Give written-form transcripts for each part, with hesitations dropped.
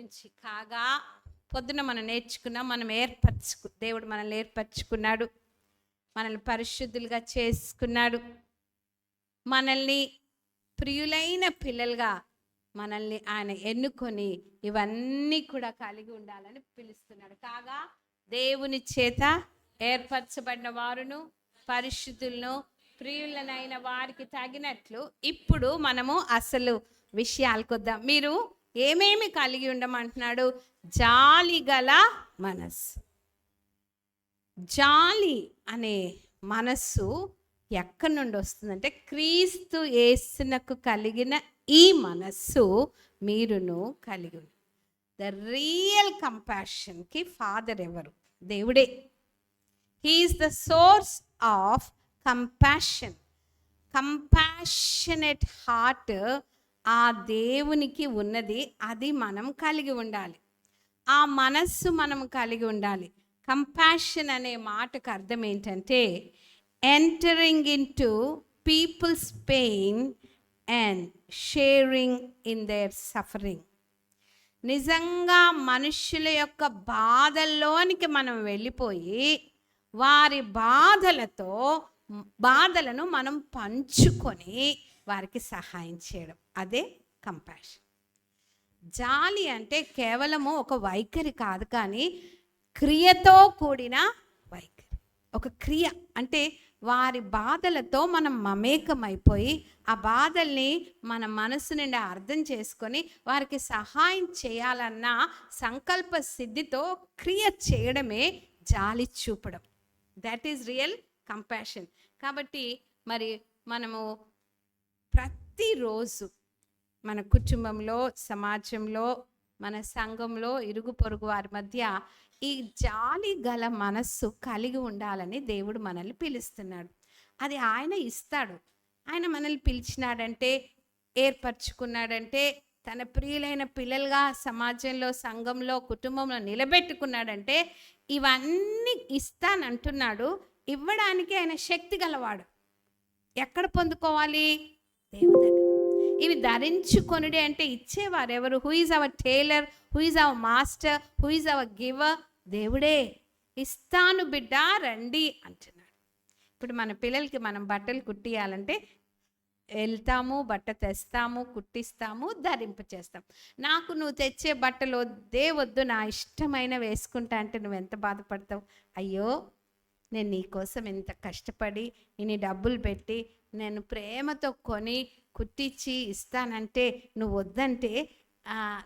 గురించి కాగా పొద్దున మనం నేర్చుకున్నాం. దేవుడు మనల్ని ఏర్పరచుకున్నాడు, మనల్ని పరిశుద్ధులుగా చేసుకున్నాడు, మనల్ని ప్రియులైన పిల్లలుగా మనల్ని ఆయన ఎన్నుకొని ఇవన్నీ కూడా కలిగి ఉండాలని పిలుస్తున్నాడు. కాగా దేవుని చేత ఏర్పరచబడిన వారును పరిశుద్ధులను ప్రియులనైన వారికి తగినట్లు ఇప్పుడు మనము అసలు విషయాలకు వద్దాం. మీరు ఏమేమి కలిగి ఉండమంటున్నాడు? జాలి గల మనస్సు. జాలి అనే మనస్సు ఎక్కడి నుండి వస్తుందంటే క్రీస్తు యేసునకు కలిగిన ఈ మనస్సు మీరును కలిగి ఉంది. ద రియల్ కంపాషన్కి ఫాదర్ ఎవరు? దేవుడే. He is the source of compassion. Compassionate heart ఆ దేవునికి ఉన్నది, అది మనం కలిగి ఉండాలి. ఆ మనస్సు మనం కలిగి ఉండాలి. కంపాషన్ అనే మాటకు అర్థం ఏంటంటే entering into people's pain and sharing in their suffering. నిజంగా మనుషుల యొక్క బాధల్లోనికి మనం వెళ్ళిపోయి వారి బాధలను మనం పంచుకొని వారికి సహాయం చేయడం, అదే కంపాషన్. జాలి అంటే కేవలము ఒక వైఖరి కాదు, కానీ క్రియతో కూడిన వైఖరి. ఒక క్రియ అంటే వారి బాధలతో మనం మమేకమైపోయి ఆ బాధల్ని మన మనసు నుండి అర్థం చేసుకొని వారికి సహాయం చేయాలన్న సంకల్ప సిద్ధితో క్రియ చేయడమే జాలి చూపడం. That is real compassion. కాబట్టి మరి మనము ప్రతిరోజు మన కుటుంబంలో, సమాజంలో, మన సంఘంలో, ఇరుగు పొరుగు వారి మధ్య ఈ జాలి గల మనస్సు కలిగి ఉండాలని దేవుడు మనల్ని పిలుస్తున్నాడు. అది ఆయన ఇస్తాడు. ఆయన మనల్ని పిలిచినాడంటే, ఏర్పరచుకున్నాడంటే, తన ప్రియులైన పిల్లలుగా సమాజంలో, సంఘంలో, కుటుంబంలో నిలబెట్టుకున్నాడంటే ఇవన్నీ ఇస్తానంటున్నాడు. ఇవ్వడానికి ఆయన శక్తి గలవాడు. ఎక్కడ పొందుకోవాలి? దేవుని దగ్గర. ఇవి ధరించుకొనుడి అంటే ఇచ్చేవారు ఎవరు? Who is our tailor, who is our master, who is our giver? దేవుడే. ఇస్తాను బిడ్డ రండి అంటున్నాడు. ఇప్పుడు మన పిల్లలకి మనం బట్టలు కుట్టియాలంటే వెళ్తాము, బట్ట తెస్తాము, కుట్టిస్తాము, ధరింప చేస్తాం. నాకు నువ్వు తెచ్చే బట్టలు వద్దు, నా ఇష్టమైన వేసుకుంటా అంటే నువ్వు ఎంత బాధపడతావు? అయ్యో, నేను నీకోసం ఎంత కష్టపడి ఇన్ని డబ్బులు పెట్టి నేను ప్రేమతో కొని కుట్టించి ఇస్తానంటే నువ్వు వద్దంటే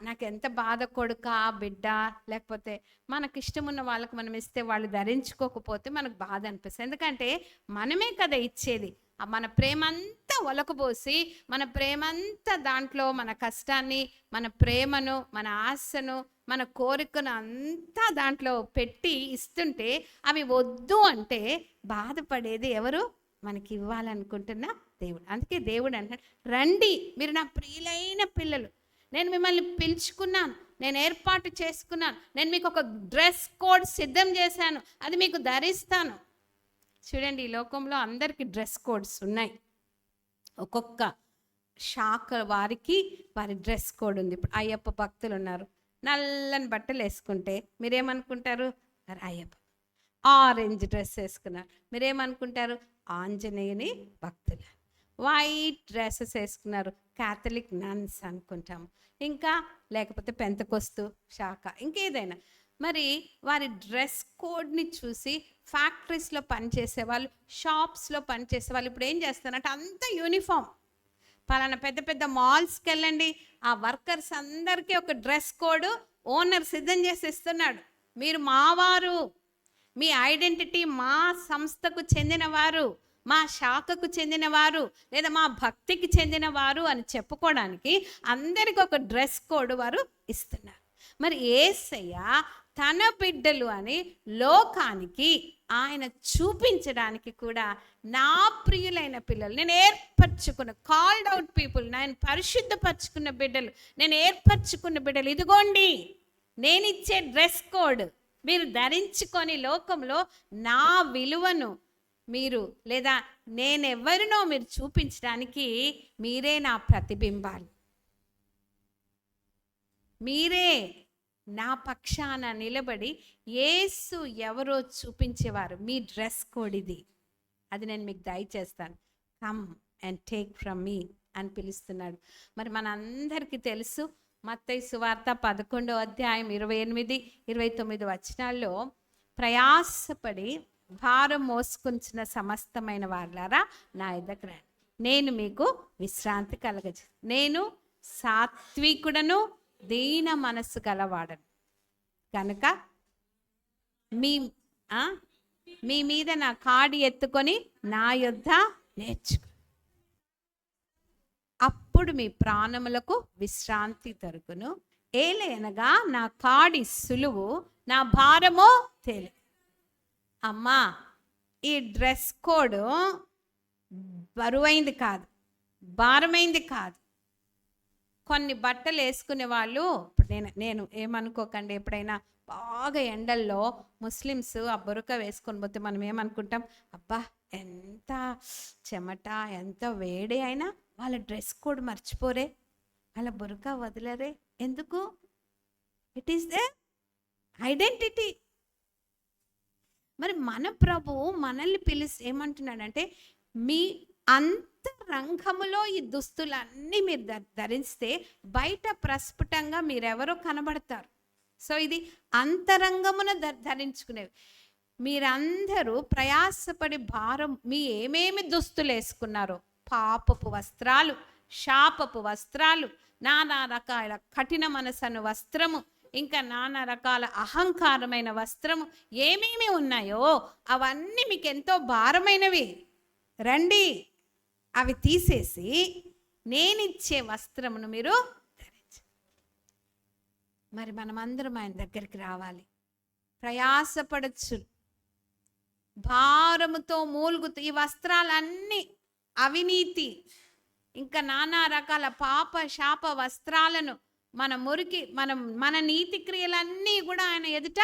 నాకు ఎంత బాధ కొడుకా బిడ్డ. లేకపోతే మనకు ఇష్టమున్న వాళ్ళకి మనం ఇస్తే వాళ్ళు ధరించుకోకపోతే మనకు బాధ అనిపిస్తుంది. ఎందుకంటే మనమే కదా ఇచ్చేది. మన ప్రేమంతా ఒలకబోసి, మన ప్రేమంతా దాంట్లో మన కష్టాన్ని, మన ప్రేమను, మన ఆశను, మన కోరికను అంతా దాంట్లో పెట్టి ఇస్తుంటే అవి వద్దు అంటే బాధపడేది ఎవరు? మనకి ఇవ్వాలనుకుంటున్న దేవుడు. అందుకే దేవుడు అంటాడు, రండి మీరు నా ప్రియులైన పిల్లలు, నేను మిమ్మల్ని పిలుచుకున్నాను, నేను ఏర్పాటు చేసుకున్నాను, నేను మీకు ఒక డ్రెస్ కోడ్ సిద్ధం చేశాను, అది మీకు ధరిస్తాను. చూడండి, ఈ లోకంలో అందరికీ డ్రెస్ కోడ్స్ ఉన్నాయి. ఒక్కొక్క శాఖ వారికి వారి డ్రెస్ కోడ్ ఉంది. ఇప్పుడు అయ్యప్ప భక్తులు ఉన్నారు, నల్లని బట్టలు వేసుకుంటే మీరేమనుకుంటారు? అయ్యప్ప. ఆరెంజ్ డ్రెస్ వేసుకున్నారు, మీరేమనుకుంటారు? ఆంజనేయుని భక్తులు. వైట్ డ్రెస్సెస్ వేసుకున్నారు, క్యాథలిక్ నన్స్ అనుకుంటాము. ఇంకా లేకపోతే పెంతకొస్తు శాఖ, ఇంకేదైనా. మరి వారి డ్రెస్ కోడ్ని చూసి ఫ్యాక్టరీస్లో పనిచేసే వాళ్ళు, షాప్స్లో పనిచేసే వాళ్ళు ఇప్పుడు ఏం చేస్తారంటే అంతా యూనిఫామ్. పలానా పెద్ద పెద్ద మాల్స్కి వెళ్ళండి, ఆ వర్కర్స్ అందరికీ ఒక డ్రెస్ కోడ్ ఓనర్ సిద్ధం చేసి ఇస్తున్నాడు. మీరు మావారు, మీ ఐడెంటిటీ మా సంస్థకు చెందినవారు, మా శాఖకు చెందినవారు, లేదా మా భక్తికి చెందినవారు అని చెప్పుకోవడానికి అందరికి ఒక డ్రెస్ కోడ్ వారు ఇస్తున్నారు. మరి యేసయ్య తన బిడ్డలు అని లోకానికి ఆయన చూపించడానికి కూడా నా ప్రియులైన పిల్లలు, నేను ఏర్పరచుకున్న కాల్డ్ అవుట్ పీపుల్, నేను పరిశుద్ధపరచుకున్న బిడ్డలు, నేను ఏర్పరచుకున్న బిడ్డలు, ఇదిగోండి నేను ఇచ్చే డ్రెస్ కోడ్ మీరు ధరించుకొని లోకంలో నా విలువను మీరు, లేదా నేనెవరినో మీరు చూపించడానికి మీరే నా ప్రతిబింబాలు. మీరే నా పక్షాన నిలబడి యేసు ఎవరో చూపించేవారు. మీ డ్రెస్ కోడ్ ఇది, అది నేను మీకు దయచేస్తాను. Come and take from me అని పిలుస్తున్నాడు. మరి మనందరికీ తెలుసు మత్తయి సువార్త 11వ అధ్యాయం 28, 29 వచనాల్లో, ప్రయాసపడి భారం మోసుకొంచిన సమస్తమైన వారులారా నా యొద్దకు రండి, నేను మీకు విశ్రాంతి కలగజే. నేను సాత్వికుడను, దీన మనస్సు గలవాడను కనుక మీ మీద నా కాడి ఎత్తుకొని నా యొద్ద నేర్చుకో, అప్పుడు మీ ప్రాణములకు విశ్రాంతి దొరుకును. ఏలయనగా నా కాడి సులువు, నా భారమో తేలి. అమ్మా, ఈ డ్రెస్ కోడ్ బరువైంది కాదు, భారమైంది కాదు. కొన్ని బట్టలు వేసుకునే వాళ్ళు, ఇప్పుడు నేను ఏమనుకోకండి, ఎప్పుడైనా బాగా ఎండల్లో ముస్లిమ్స్ ఆ బురక వేసుకొని పోతే మనం ఏమనుకుంటాం, అబ్బా ఎంత చెమట, ఎంత వేడి అయినా వాళ్ళ డ్రెస్ కోడ్ మర్చిపోరే, వాళ్ళ బురక వదిలేరే. ఎందుకు? It is the identity. మరి మన ప్రభువు మనల్ని పిలిచి ఏమంటున్నాడంటే, మీ అంతరంగములో ఈ దుస్తులన్నీ మీరు ధరిస్తే బయట ప్రస్ఫుటంగా మీరెవరో కనబడతారు. సో ఇది అంతరంగమున ధరించుకునేవి. మీరందరూ ప్రయాసపడి భారం, మీ ఏమేమి దుస్తులు వేసుకున్నారో, పాపపు వస్త్రాలు, శాపపు వస్త్రాలు, నానా రకాల కఠిన మనసను వస్త్రము, ఇంకా నానా రకాల అహంకారమైన వస్త్రము, ఏమేమి ఉన్నాయో అవన్నీ మీకు ఎంతో భారమైనవి. రండి, అవి తీసేసి నేనిచ్చే వస్త్రమును మీరు ధరించండి. మరి మనమందరం ఆయన దగ్గరికి రావాలి. ప్రయాసపడచ్చు, భారముతో మూలుగుతూ, ఈ వస్త్రాలన్నీ అవినీతి, ఇంకా నానా రకాల పాప శాప వస్త్రాలను మన నీతి క్రియలన్నీ కూడా ఆయన ఎదుట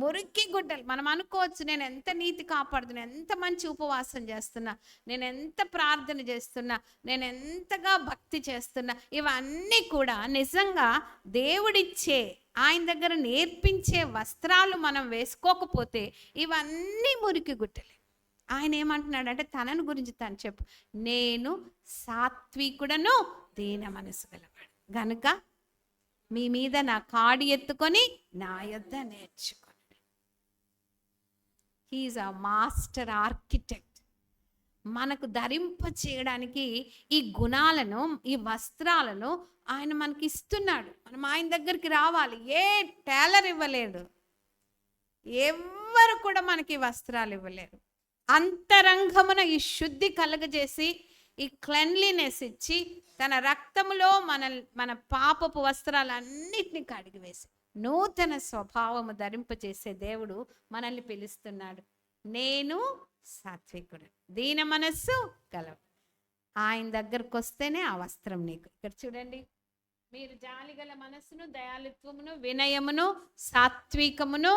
మురికి గుడ్డలు. మనం అనుకోవచ్చు, నేను ఎంత నీతి కాపాడుతున్నా, ఎంత మంచి ఉపవాసం చేస్తున్నా, నేను ఎంత ప్రార్థన చేస్తున్నా, నేను ఎంతగా భక్తి చేస్తున్నా, ఇవన్నీ కూడా నిజంగా దేవుడిచ్చే, ఆయన దగ్గర నేర్పించే వస్త్రాలు మనం వేసుకోకపోతే ఇవన్నీ మురికి గుడ్డలే. ఆయన ఏమంటున్నాడంటే, తనను గురించి తను చెప్పు, నేను సాత్వికుడను, దీన మనసు గలవాడు గనుక మీ మీద నా కాడి ఎత్తుకొని నా యొద్ద నేర్చుకోండి. He is a master architect. మనకు ధరింప చేయడానికి ఈ గుణాలను, ఈ వస్త్రాలను ఆయన మనకి ఇస్తున్నాడు. మనం ఆయన దగ్గరికి రావాలి. ఏ టైలర్ ఇవ్వలేడు, ఎవ్వరు కూడా మనకి వస్త్రాలు ఇవ్వలేరు. అంతరంగమున ఈ శుద్ధి కలగజేసి, ఈ క్లెన్లీనెస్ ఇచ్చి, తన రక్తములో మన పాపపు వస్త్రాలన్నిటినీ కడిగివేసి నూతన స్వభావము ధరింపజేసే దేవుడు మనల్ని పిలుస్తున్నాడు. నేను సాత్వికుడు, దీన మనస్సు గలవు. ఆయన దగ్గరకు వస్తేనే ఆ వస్త్రం నీకు. ఇక్కడ చూడండి, మీరు జాలిగల మనస్సును, దయాళుత్వమును, వినయమును, సాత్వికమును,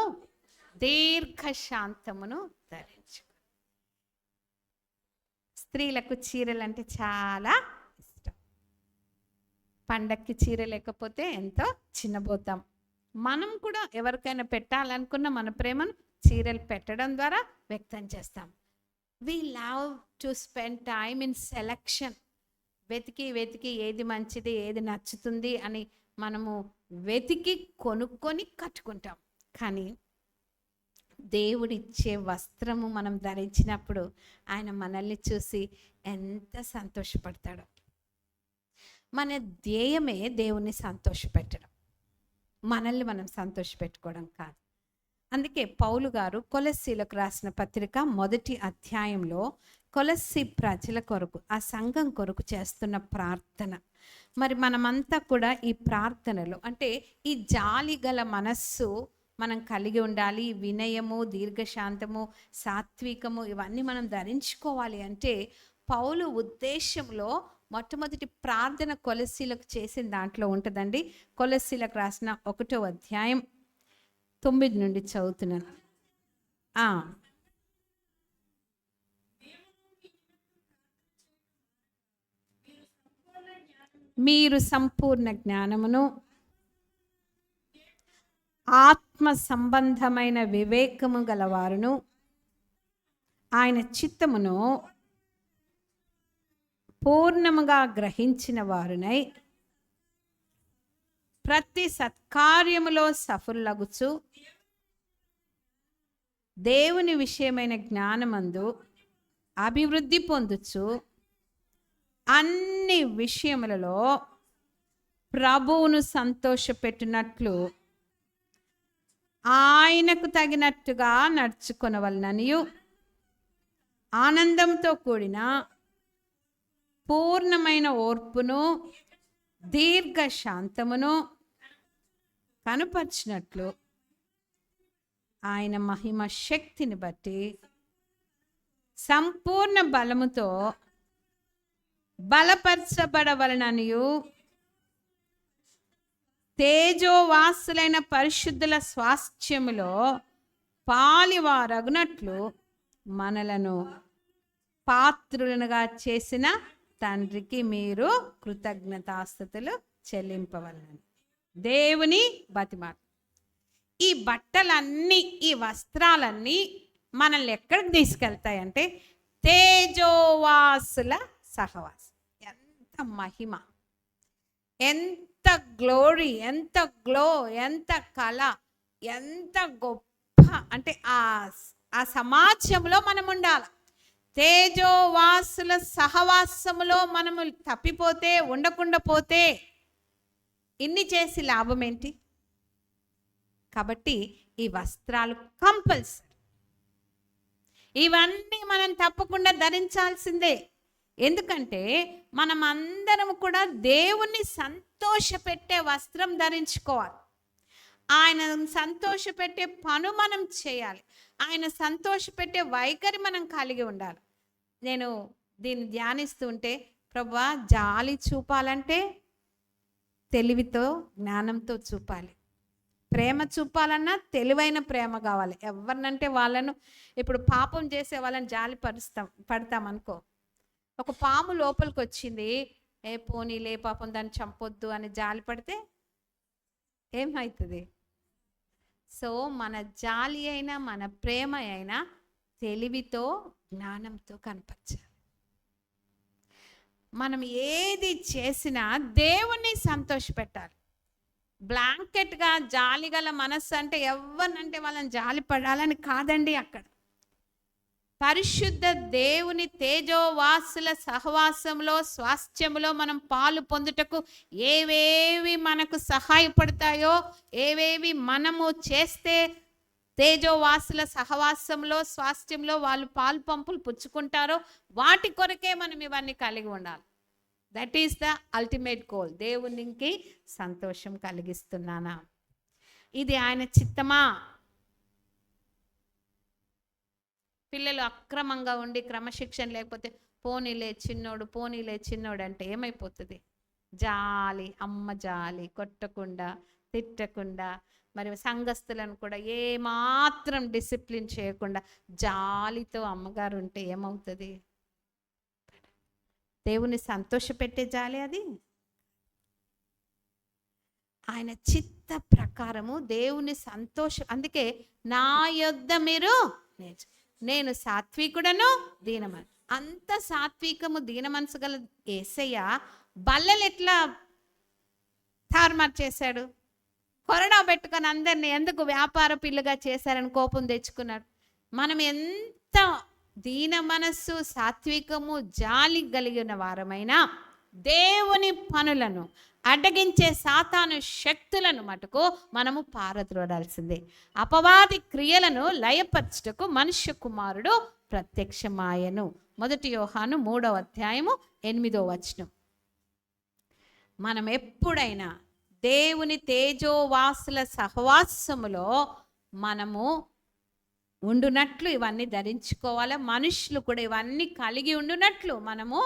దీర్ఘశాంతమును ధరించు. స్త్రీలకు చీరలు అంటే చాలా ఇష్టం. పండక్కి చీర లేకపోతే ఎంతో చిన్నబోతాం. మనం కూడా ఎవరికైనా పెట్టాలనుకున్న మన ప్రేమను చీరలు పెట్టడం ద్వారా వ్యక్తం చేస్తాం. We love to spend time in selection. వెతికి ఏది మంచిది, ఏది నచ్చుతుంది అని మనము వెతికి కొనుక్కొని కట్టుకుంటాం. కానీ దేవుడిచ్చే వస్త్రము మనం ధరించినప్పుడు ఆయన మనల్ని చూసి ఎంత సంతోషపడతాడో. మన ధ్యేయమే దేవుణ్ణి సంతోషపెట్టడం, మనల్ని మనం సంతోషపెట్టుకోవడం కాదు. అందుకే పౌలు గారు కొలస్సీలకు రాసిన పత్రిక 1వ అధ్యాయంలో కొలస్సీ ప్రజల కొరకు, ఆ సంఘం కొరకు చేస్తున్న ప్రార్థన, మరి మనమంతా కూడా ఈ ప్రార్థనలో, అంటే ఈ జాలి గల మనస్సు మనం కలిగి ఉండాలి. వినయము, దీర్ఘశాంతము, సాత్వికము ఇవన్నీ మనం ధరించుకోవాలి. అంటే పౌలు ఉద్దేశంలో మొట్టమొదటి ప్రార్థన కొలస్సీలకు చేసిన దాంట్లో ఉంటుందండి. కొలస్సీలకు రాసిన 1వ అధ్యాయం 9 నుండి చదువుతున్నాను. మీరు సంపూర్ణ జ్ఞానమును ఆత్మ సంబంధమైన వివేకము గలవారును ఆయన చిత్తమును పూర్ణముగా గ్రహించిన వారునై ప్రతి సత్కార్యములో సఫలులగుచు దేవుని విషయమైన జ్ఞానమందు అభివృద్ధి పొందుచు అన్ని విషయములలో ప్రభువును సంతోషపెట్టినట్లు ఆయనకు తగినట్టుగా నడుచుకొనవలననియు ఆనందంతో కూడిన పూర్ణమైన ఓర్పును దీర్ఘ శాంతమును కనుపర్చినట్లు ఆయన మహిమ శక్తిని బట్టి సంపూర్ణ బలముతో బలపరచబడవలననియు తేజోవాసులైన పరిశుద్ధుల స్వాస్థ్యములో పాలివారగునట్లు మనలను పాత్రులనుగా చేసిన తండ్రికి మీరు కృతజ్ఞతాస్తుతులు చెల్లింపవలనని దేవుని బతిమాట. ఈ బట్టలన్నీ, ఈ వస్త్రాలన్నీ మనల్ని ఎక్కడికి తీసుకెళ్తాయంటే తేజోవాసుల సహవాసం. ఎంత మహిమ, ఎంత గ్లోరీ, ఎంత గ్లో, ఎంత కళ, ఎంత గొప్ప అంటే ఆ సమాజంలో మనం ఉండాలి. తేజోవాసుల సహవాసములో మనము తప్పిపోతే, ఉండకుండా పోతే ఇన్ని చేసి లాభం ఏంటి? కాబట్టి ఈ వస్త్రాలు కంపల్సరీ, ఇవన్నీ మనం తప్పకుండా ధరించాల్సిందే. ఎందుకంటే మనం అందరం కూడా దేవుణ్ణి సంతోషపెట్టే వస్త్రం ధరించుకోవాలి. ఆయన సంతోషపెట్టే పను మనం చేయాలి. ఆయన సంతోషపెట్టే వైఖరి మనం కలిగి ఉండాలి. నేను దీన్ని ధ్యానిస్తుంటే, ప్రభువా, జాలి చూపాలంటే తెలివితో, జ్ఞానంతో చూపాలి. ప్రేమ చూపాలన్నా తెలివైన ప్రేమ కావాలి. ఎవరినంటే వాళ్ళను, ఇప్పుడు పాపం చేసే వాళ్ళని జాలి పడతాం అనుకో. ఒక పాము లోపలికి వచ్చింది, పోనీలే పాపం దాన్ని చంపొద్దు అని జాలి పడితే ఏమవుతుంది? సో మన జాలి అయినా మన ప్రేమ అయినా తెలివితో, జ్ఞానంతో కనపరచాలి. మనం ఏది చేసినా దేవుణ్ణి సంతోషపెట్టాలి. బ్లాంకెట్గా జాలి గల మనస్సు అంటే ఎవరినంటే వాళ్ళని జాలి పడాలని కాదండి. అక్కడ పరిశుద్ధ దేవుని తేజోవాసుల సహవాసంలో, స్వాస్థ్యములో మనం పాలు పొందుటకు ఏవేవి మనకు సహాయపడతాయో, ఏవేవి మనము చేస్తే తేజోవాసుల సహవాసంలో, స్వాస్థ్యంలో వాళ్ళు పాలు పంపులు పుచ్చుకుంటారో వాటి కొరకే మనం ఇవన్నీ కలిగి ఉండాలి. That is the ultimate goal. దేవునికి సంతోషం కలిగిస్తున్నానా? ఇది ఆయన చిత్తమా? పిల్లలు అక్రమంగా ఉండి క్రమశిక్షణ లేకపోతే పోనీలే చిన్నోడు అంటే ఏమైపోతుంది? జాలి, అమ్మ జాలి, కొట్టకుండా, తిట్టకుండా, మరి సంఘస్థులను కూడా ఏమాత్రం డిసిప్లిన్ చేయకుండా జాలితో అమ్మగారు ఉంటే ఏమవుతుంది? దేవుని సంతోషపెట్టే జాలి అది. ఆయన చిత్త ప్రకారము దేవుని అందుకే నా యొద్ద మీరు నేను సాత్వికుడను దీనమని. అంత సాత్వికము దీన మనసు గల యేసయ్య బల్లలు ఎట్లా తారుమారు చేశాడు? కొరడా పెట్టుకొని అందరినీ ఎందుకు వ్యాపార పిల్లగా చేశారని కోపం తెచ్చుకున్నాడు. మనం ఎంత దీన మనస్సు, సాత్వికము, జాలి కలిగిన వారమైనా దేవుని పనులను అడ్డగించే సాతాను శక్తులను మటుకు మనము పారద్రోడాల్సిందే. అపవాది క్రియలను లయపరచుటకు మనుష్య కుమారుడు ప్రత్యక్షమాయను. 1 యోహాను 3వ అధ్యాయము 8వ వచనం. మనం ఎప్పుడైనా దేవుని తేజోవాసుల సహవాసములో మనము ఉండునట్లు ఇవన్నీ ధరించుకోవాలి. మనుషులు కూడా ఇవన్నీ కలిగి ఉండునట్లు మనము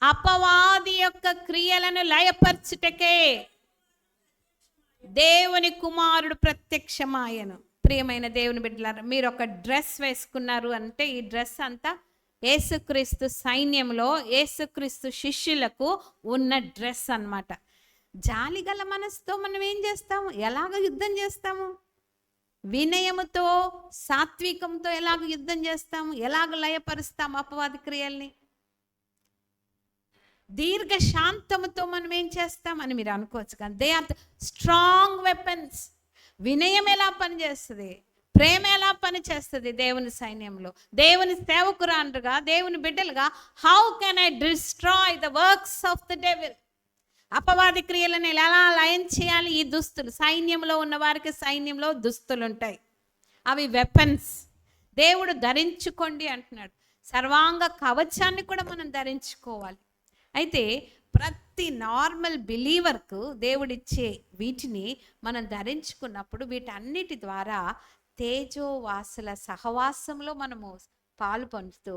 అపవాది యొక్క క్రియలను లయపరచుటకే దేవుని కుమారుడు ప్రత్యక్షమాయను. ప్రియమైన దేవుని బిడ్డలారా, మీరు ఒక డ్రెస్ వేసుకున్నారు అంటే ఈ డ్రెస్ అంతా యేసుక్రీస్తు సైన్యంలో యేసుక్రీస్తు శిష్యులకు ఉన్న డ్రెస్ అన్నమాట. జాలిగల మనసుతో మనం ఏం చేస్తాము? ఎలాగ యుద్ధం చేస్తాము? వినయముతో, సాత్వికంతో ఎలాగ యుద్ధం చేస్తాము? ఎలాగ లయపరుస్తాము అపవాది క్రియల్ని? దీర్ఘ శాంతముతో మనం ఏం చేస్తాం అని మీరు అనుకోవచ్చు. కానీ దే ఆర్ స్ట్రాంగ్ వెపన్స్. వినయం ఎలా పనిచేస్తుంది, ప్రేమ ఎలా పనిచేస్తుంది దేవుని సైన్యంలో? దేవుని సేవకురాండ్రుగా, దేవుని బిడ్డలుగా how can I destroy the works of the devil? అపవాది క్రియలను ఎలా లయం చేయాలి? ఈ దుస్తులు, సైన్యంలో ఉన్న వారికి సైన్యంలో దుస్తులు ఉంటాయి, అవి వెపన్స్. దేవుడు ధరించుకోండి అంటున్నాడు. సర్వాంగ కవచాన్ని కూడా మనం ధరించుకోవాలి. అయితే ప్రతి నార్మల్ బిలీవర్కు దేవుడిచ్చే వీటిని మనం ధరించుకున్నప్పుడు వీటన్నిటి ద్వారా తేజోవాసుల సహవాసంలో మనము పాలు పొందుతూ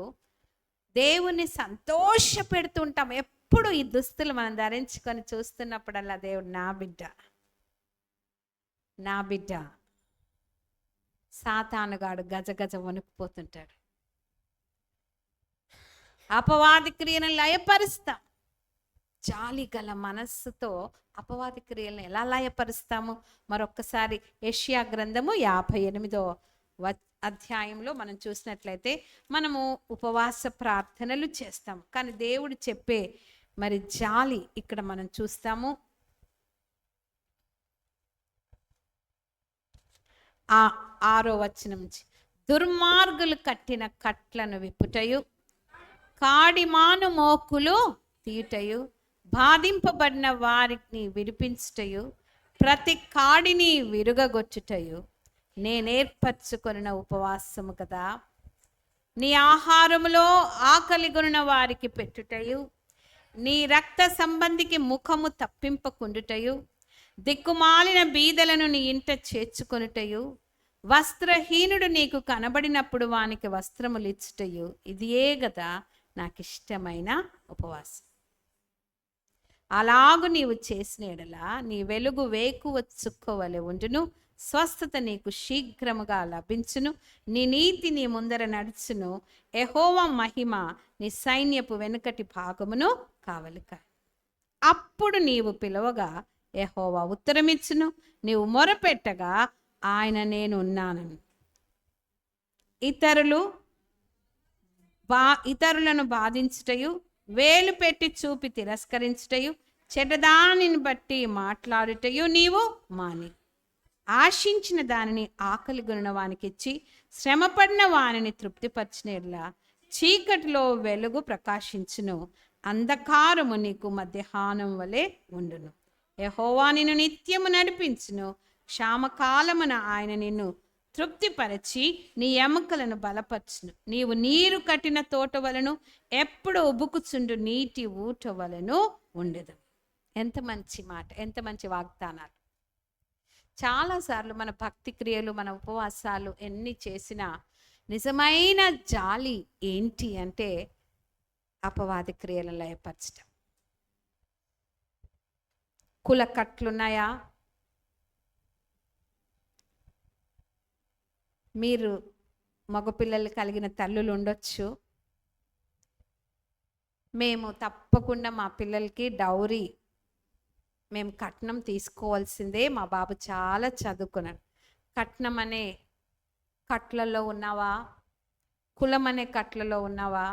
దేవుని సంతోష పెడుతుంటాం. ఎప్పుడు ఈ దుస్తులు మనం ధరించుకొని చూస్తున్నప్పుడల్లా దేవుడు నా బిడ్డ, నా బిడ్డ. సాతానుగాడు గజగజ వణుకుపోతుంటాడు. అపవాది క్రియలను లయపరుస్తాం. జాలి గల మనస్సుతో అపవాది క్రియలను ఎలా లయపరుస్తాము? మరొక్కసారి యెషయా గ్రంథము 58వ అధ్యాయంలో మనం చూసినట్లయితే మనము ఉపవాస ప్రార్థనలు చేస్తాము, కానీ దేవుడు చెప్పే మరి జాలి ఇక్కడ మనం చూస్తాము. 6వ వచనం నుంచి, దుర్మార్గులు కట్టిన కట్లను విప్పుటయు, కాడిమాను మోకులు తీయుటయు, బాధింపబడిన వారిని విడిపించుటయు, ప్రతి కాడిని విరుగగొచ్చుటయు నేనేర్పరచుకొనిన ఉపవాసము కదా. నీ ఆహారములో ఆకలిగొనిన వారికి పెట్టుటయు, నీ రక్త సంబంధికి ముఖము తప్పింపకుండుటయు, దిక్కుమాలిన బీదలను నీ ఇంట చేర్చుకొనుటయు, వస్త్రహీనుడు నీకు కనబడినప్పుడు వానికి వస్త్రములు ఇచ్చుటయు, ఇదియే గదా నాకు ఇష్టమైన ఉపవాసం. అలాగు నీవు చేసిన ఎడల నీ వెలుగు వేకువ చుక్కవలె ఉండును, స్వస్థత నీకు శీఘ్రముగా లభించును, నీ నీతి నీ ముందర నడుచును, యెహోవా మహిమ నీ సైన్యపు వెనుకటి భాగమును కావలిక. అప్పుడు నీవు పిలవగా యెహోవా ఉత్తరమిచ్చును, నీవు మొరపెట్టగా ఆయన నేను ఉన్నాను. ఇతరులను బాధించుటయు, వేలు పెట్టి చూపి తిరస్కరించుటయు, చెడ్డదానిని బట్టి మాట్లాడుటయు నీవు మాని, ఆశించిన దానిని ఆకలిగొనిన వానికి ఇచ్చి, శ్రమపడిన వానిని తృప్తిపరచినట్లా చీకటిలో వెలుగు ప్రకాశించును, అంధకారము నీకు మధ్యాహ్నం వలె ఉండును. యెహోవా నిన్ను నిత్యము నడిపించును, క్షామకాలమున ఆయన నిన్ను తృప్తిపరచి నీ ఎముకలను బలపరచును. నీవు నీరు కట్టిన తోట వలను, ఎప్పుడు ఉబుకుచుండు నీటి ఊట వలను ఉండదు. ఎంత మంచి మాట, ఎంత మంచి వాగ్దానాలు. చాలాసార్లు మన భక్తి క్రియలు, మన ఉపవాసాలు ఎన్ని చేసినా నిజమైన జాలి ఏంటి అంటే అపవాది క్రియలను లయపరచటం. కుల కట్లున్నాయా? మీరు మగపిల్లలు కలిగిన తల్లులు ఉండొచ్చు. మేము తప్పకుండా మా పిల్లలకి డౌరీ, మేము కట్నం తీసుకోవాల్సిందే, మా బాబు చాలా చదువుకున్నాడు. కట్నం అనే కట్లలో ఉన్నావా? కులం అనే కట్లలో ఉన్నావా?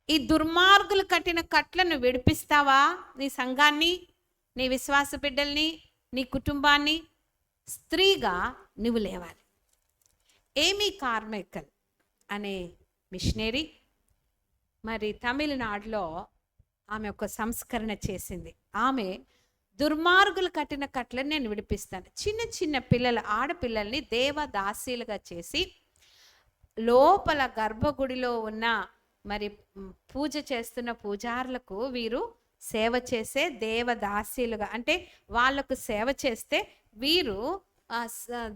ఈ దుర్మార్గులు కట్టిన కట్లను విడిపిస్తావా? నీ సంఘాన్ని, నీ విశ్వాస బిడ్డల్ని, నీ కుటుంబాన్ని. స్త్రీగా నువ్వు లేవాలి. ఏమీ కార్మైకల్ అనే మిషనరీ మరి తమిళనాడులో ఆమె ఒక సంస్కరణ చేసింది. ఆమె దుర్మార్గులు కట్టిన కట్లను నేను విడిపిస్తాను, చిన్న చిన్న పిల్లల ఆడపిల్లల్ని దేవదాసీలుగా చేసి లోపల గర్భగుడిలో ఉన్న మరి పూజ చేస్తున్న పూజారులకు వీరు సేవ చేసే దేవదాసీలుగా, అంటే వాళ్లకు సేవ చేస్తే వీరు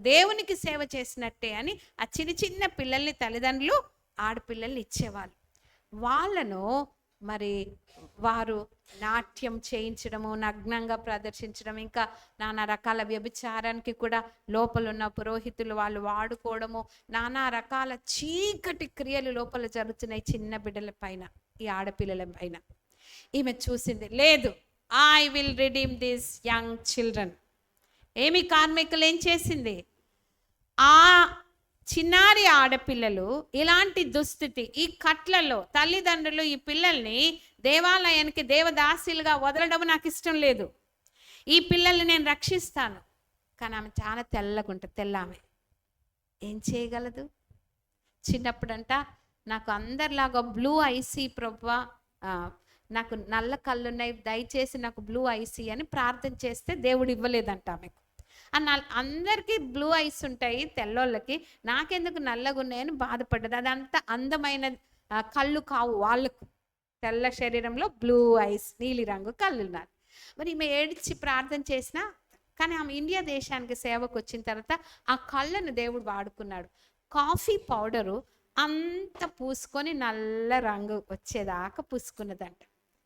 దేవునికి సేవ చేసినట్టే అని ఆ చిన్న చిన్న పిల్లల్ని తల్లిదండ్రులు ఆడపిల్లల్ని ఇచ్చేవాళ్ళు. వాళ్ళను మరి వారు నాట్యం చేయించడము, నగ్నంగా ప్రదర్శించడం, ఇంకా నానా రకాల వ్యభిచారానికి కూడా లోపల ఉన్న పురోహితులు వాళ్ళు వాడుకోవడము, నానా రకాల చీకటి క్రియలు లోపల జరుగుతున్నాయి చిన్న బిడ్డల పైన, ఈ ఆడపిల్లల పైన. ఈమె చూసింది, లేదు, I will redeem this young children. ఏమి కార్మికులు ఏం చేసింది? ఆ చిన్నారి ఆడపిల్లలు ఇలాంటి దుస్థితి, ఈ కట్లలో తల్లిదండ్రులు ఈ పిల్లల్ని దేవాలయానికి దేవదాసీలుగా వదలడం నాకు ఇష్టం లేదు, ఈ పిల్లల్ని నేను రక్షిస్తాను. కానీ ఆమె చాలా తెల్లగా ఉంటుంది, తెల్లామె ఏం చేయగలదు? చిన్నప్పుడంట, నాకు అందరిలాగా బ్లూ ఐసీ ప్రభువా, నాకు నల్ల కళ్ళున్నాయి, దయచేసి నాకు బ్లూ ఐసీ అని ప్రార్థన చేస్తే దేవుడు ఇవ్వలేదంట ఆమెకు. అందరికీ బ్లూ ఐస్ ఉంటాయి తెల్లోళ్ళకి, నాకెందుకు నల్లగా ఉన్నాయని బాధపడ్డది. అదంతా అందమైన కళ్ళు కావు వాళ్ళకు, తెల్ల శరీరంలో బ్లూ ఐస్, నీలి రంగు కళ్ళు ఉన్నారు. మరి ఈమె ఏడ్చి ప్రార్థన చేసినా, కానీ ఆమె ఇండియా దేశానికి సేవకు వచ్చిన తర్వాత ఆ కళ్ళను దేవుడు వాడుకున్నాడు. కాఫీ పౌడరు అంత పూసుకొని నల్ల రంగు వచ్చేదాకా పూసుకున్నదంట.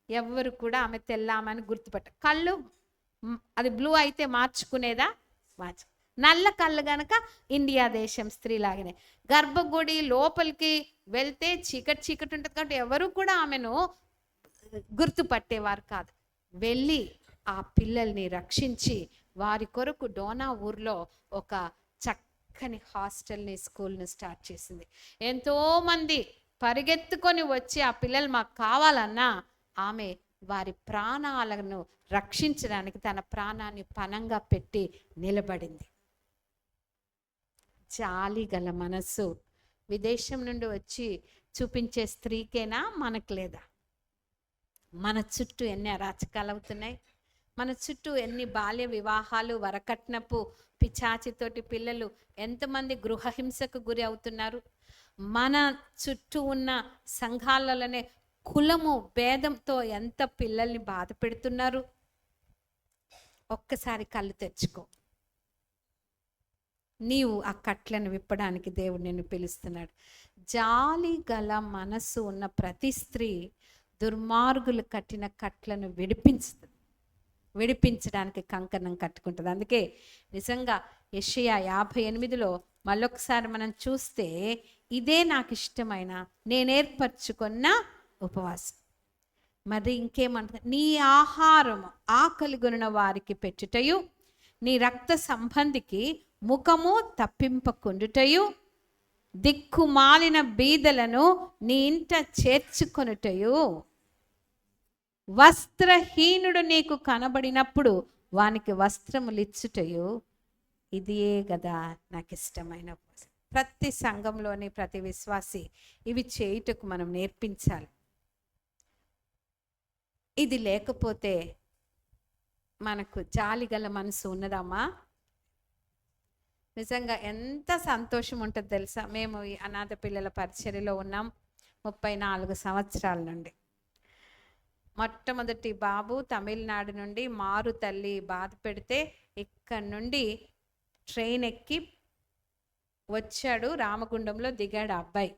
ఎవరు కూడా ఆమె తెల్లామని గుర్తుపట్ట. కళ్ళు అది బ్లూ అయితే మార్చుకునేదా? నల్ల కళ్ళు గనక ఇండియా దేశం స్త్రీలాగానే. గర్భగుడి లోపలికి వెళ్తే చీకటి చీకటి ఉంటుంది కాబట్టి ఎవరు కూడా ఆమెను గుర్తుపట్టేవారు కాదు. వెళ్ళి ఆ పిల్లల్ని రక్షించి వారి కొరకు డోనా ఊర్లో ఒక చక్కని హాస్టల్ని, స్కూల్ని స్టార్ట్ చేసింది. ఎంతోమంది పరిగెత్తుకొని వచ్చి ఆ పిల్లలు మాకు కావాలన్నా ఆమె వారి ప్రాణాలను రక్షించడానికి తన ప్రాణాన్ని పణంగా పెట్టి నిలబడింది. జాలి గల మనస్సు విదేశం నుండి వచ్చి చూపించే స్త్రీకేనా, మనకు లేదా? మన చుట్టూ ఎన్ని అరాచకాలు అవుతున్నాయి, మన చుట్టూ ఎన్ని బాల్య వివాహాలు, వరకట్నపు పిచాచితోటి పిల్లలు, ఎంతమంది గృహహింసకు గురి అవుతున్నారు. మన చుట్టూ ఉన్న సంఘాలలోనే కులము భేదంతో ఎంత పిల్లల్ని బాధ పెడుతున్నారు. ఒక్కసారి కళ్ళు తెచ్చుకో. నీవు ఆ కట్లను విప్పడానికి దేవుడు నిన్ను పిలుస్తున్నాడు. జాలి గల మనస్సు ఉన్న ప్రతి స్త్రీ దుర్మార్గులు కట్టిన కట్లను విడిపించడానికి కంకణం కట్టుకుంటుంది. అందుకే నిజంగా యెషయా 58లో మళ్ళొకసారి మనం చూస్తే, ఇదే నాకు ఇష్టమైన నేను ఏర్పరచుకున్న ఉపవాసం. మరి ఇంకేమంటుంది? నీ ఆహారము ఆకలిగొనిన వారికి పెట్టుటయు, నీ రక్త సంబంధికి ముఖము తప్పింపకుండుటయు, దిక్కుమాలిన బీదలను నీ ఇంట చేర్చుకొనుటయు, వస్త్రహీనుడు నీకు కనబడినప్పుడు వానికి వస్త్రములిచ్చుటయు, ఇదే కదా నాకు ఇష్టమైన ఉపవాసం. ప్రతి సంఘంలోని ప్రతి విశ్వాసి ఇవి చేయుటకు మనం నేర్పించాలి. ఇది లేకపోతే మనకు జాలిగల మనసు ఉన్నదమ్మా? నిజంగా ఎంత సంతోషం ఉంటుంది తెలుసా? మేము ఈ అనాథ పిల్లల పరిచర్యలో ఉన్నాం 34 సంవత్సరాల నుండి. మొట్టమొదటి బాబు తమిళనాడు నుండి మారు తల్లి బాధ పెడితే ఇక్కడ నుండి ట్రైన్ ఎక్కి వచ్చాడు, రామగుండంలో దిగాడు అబ్బాయి.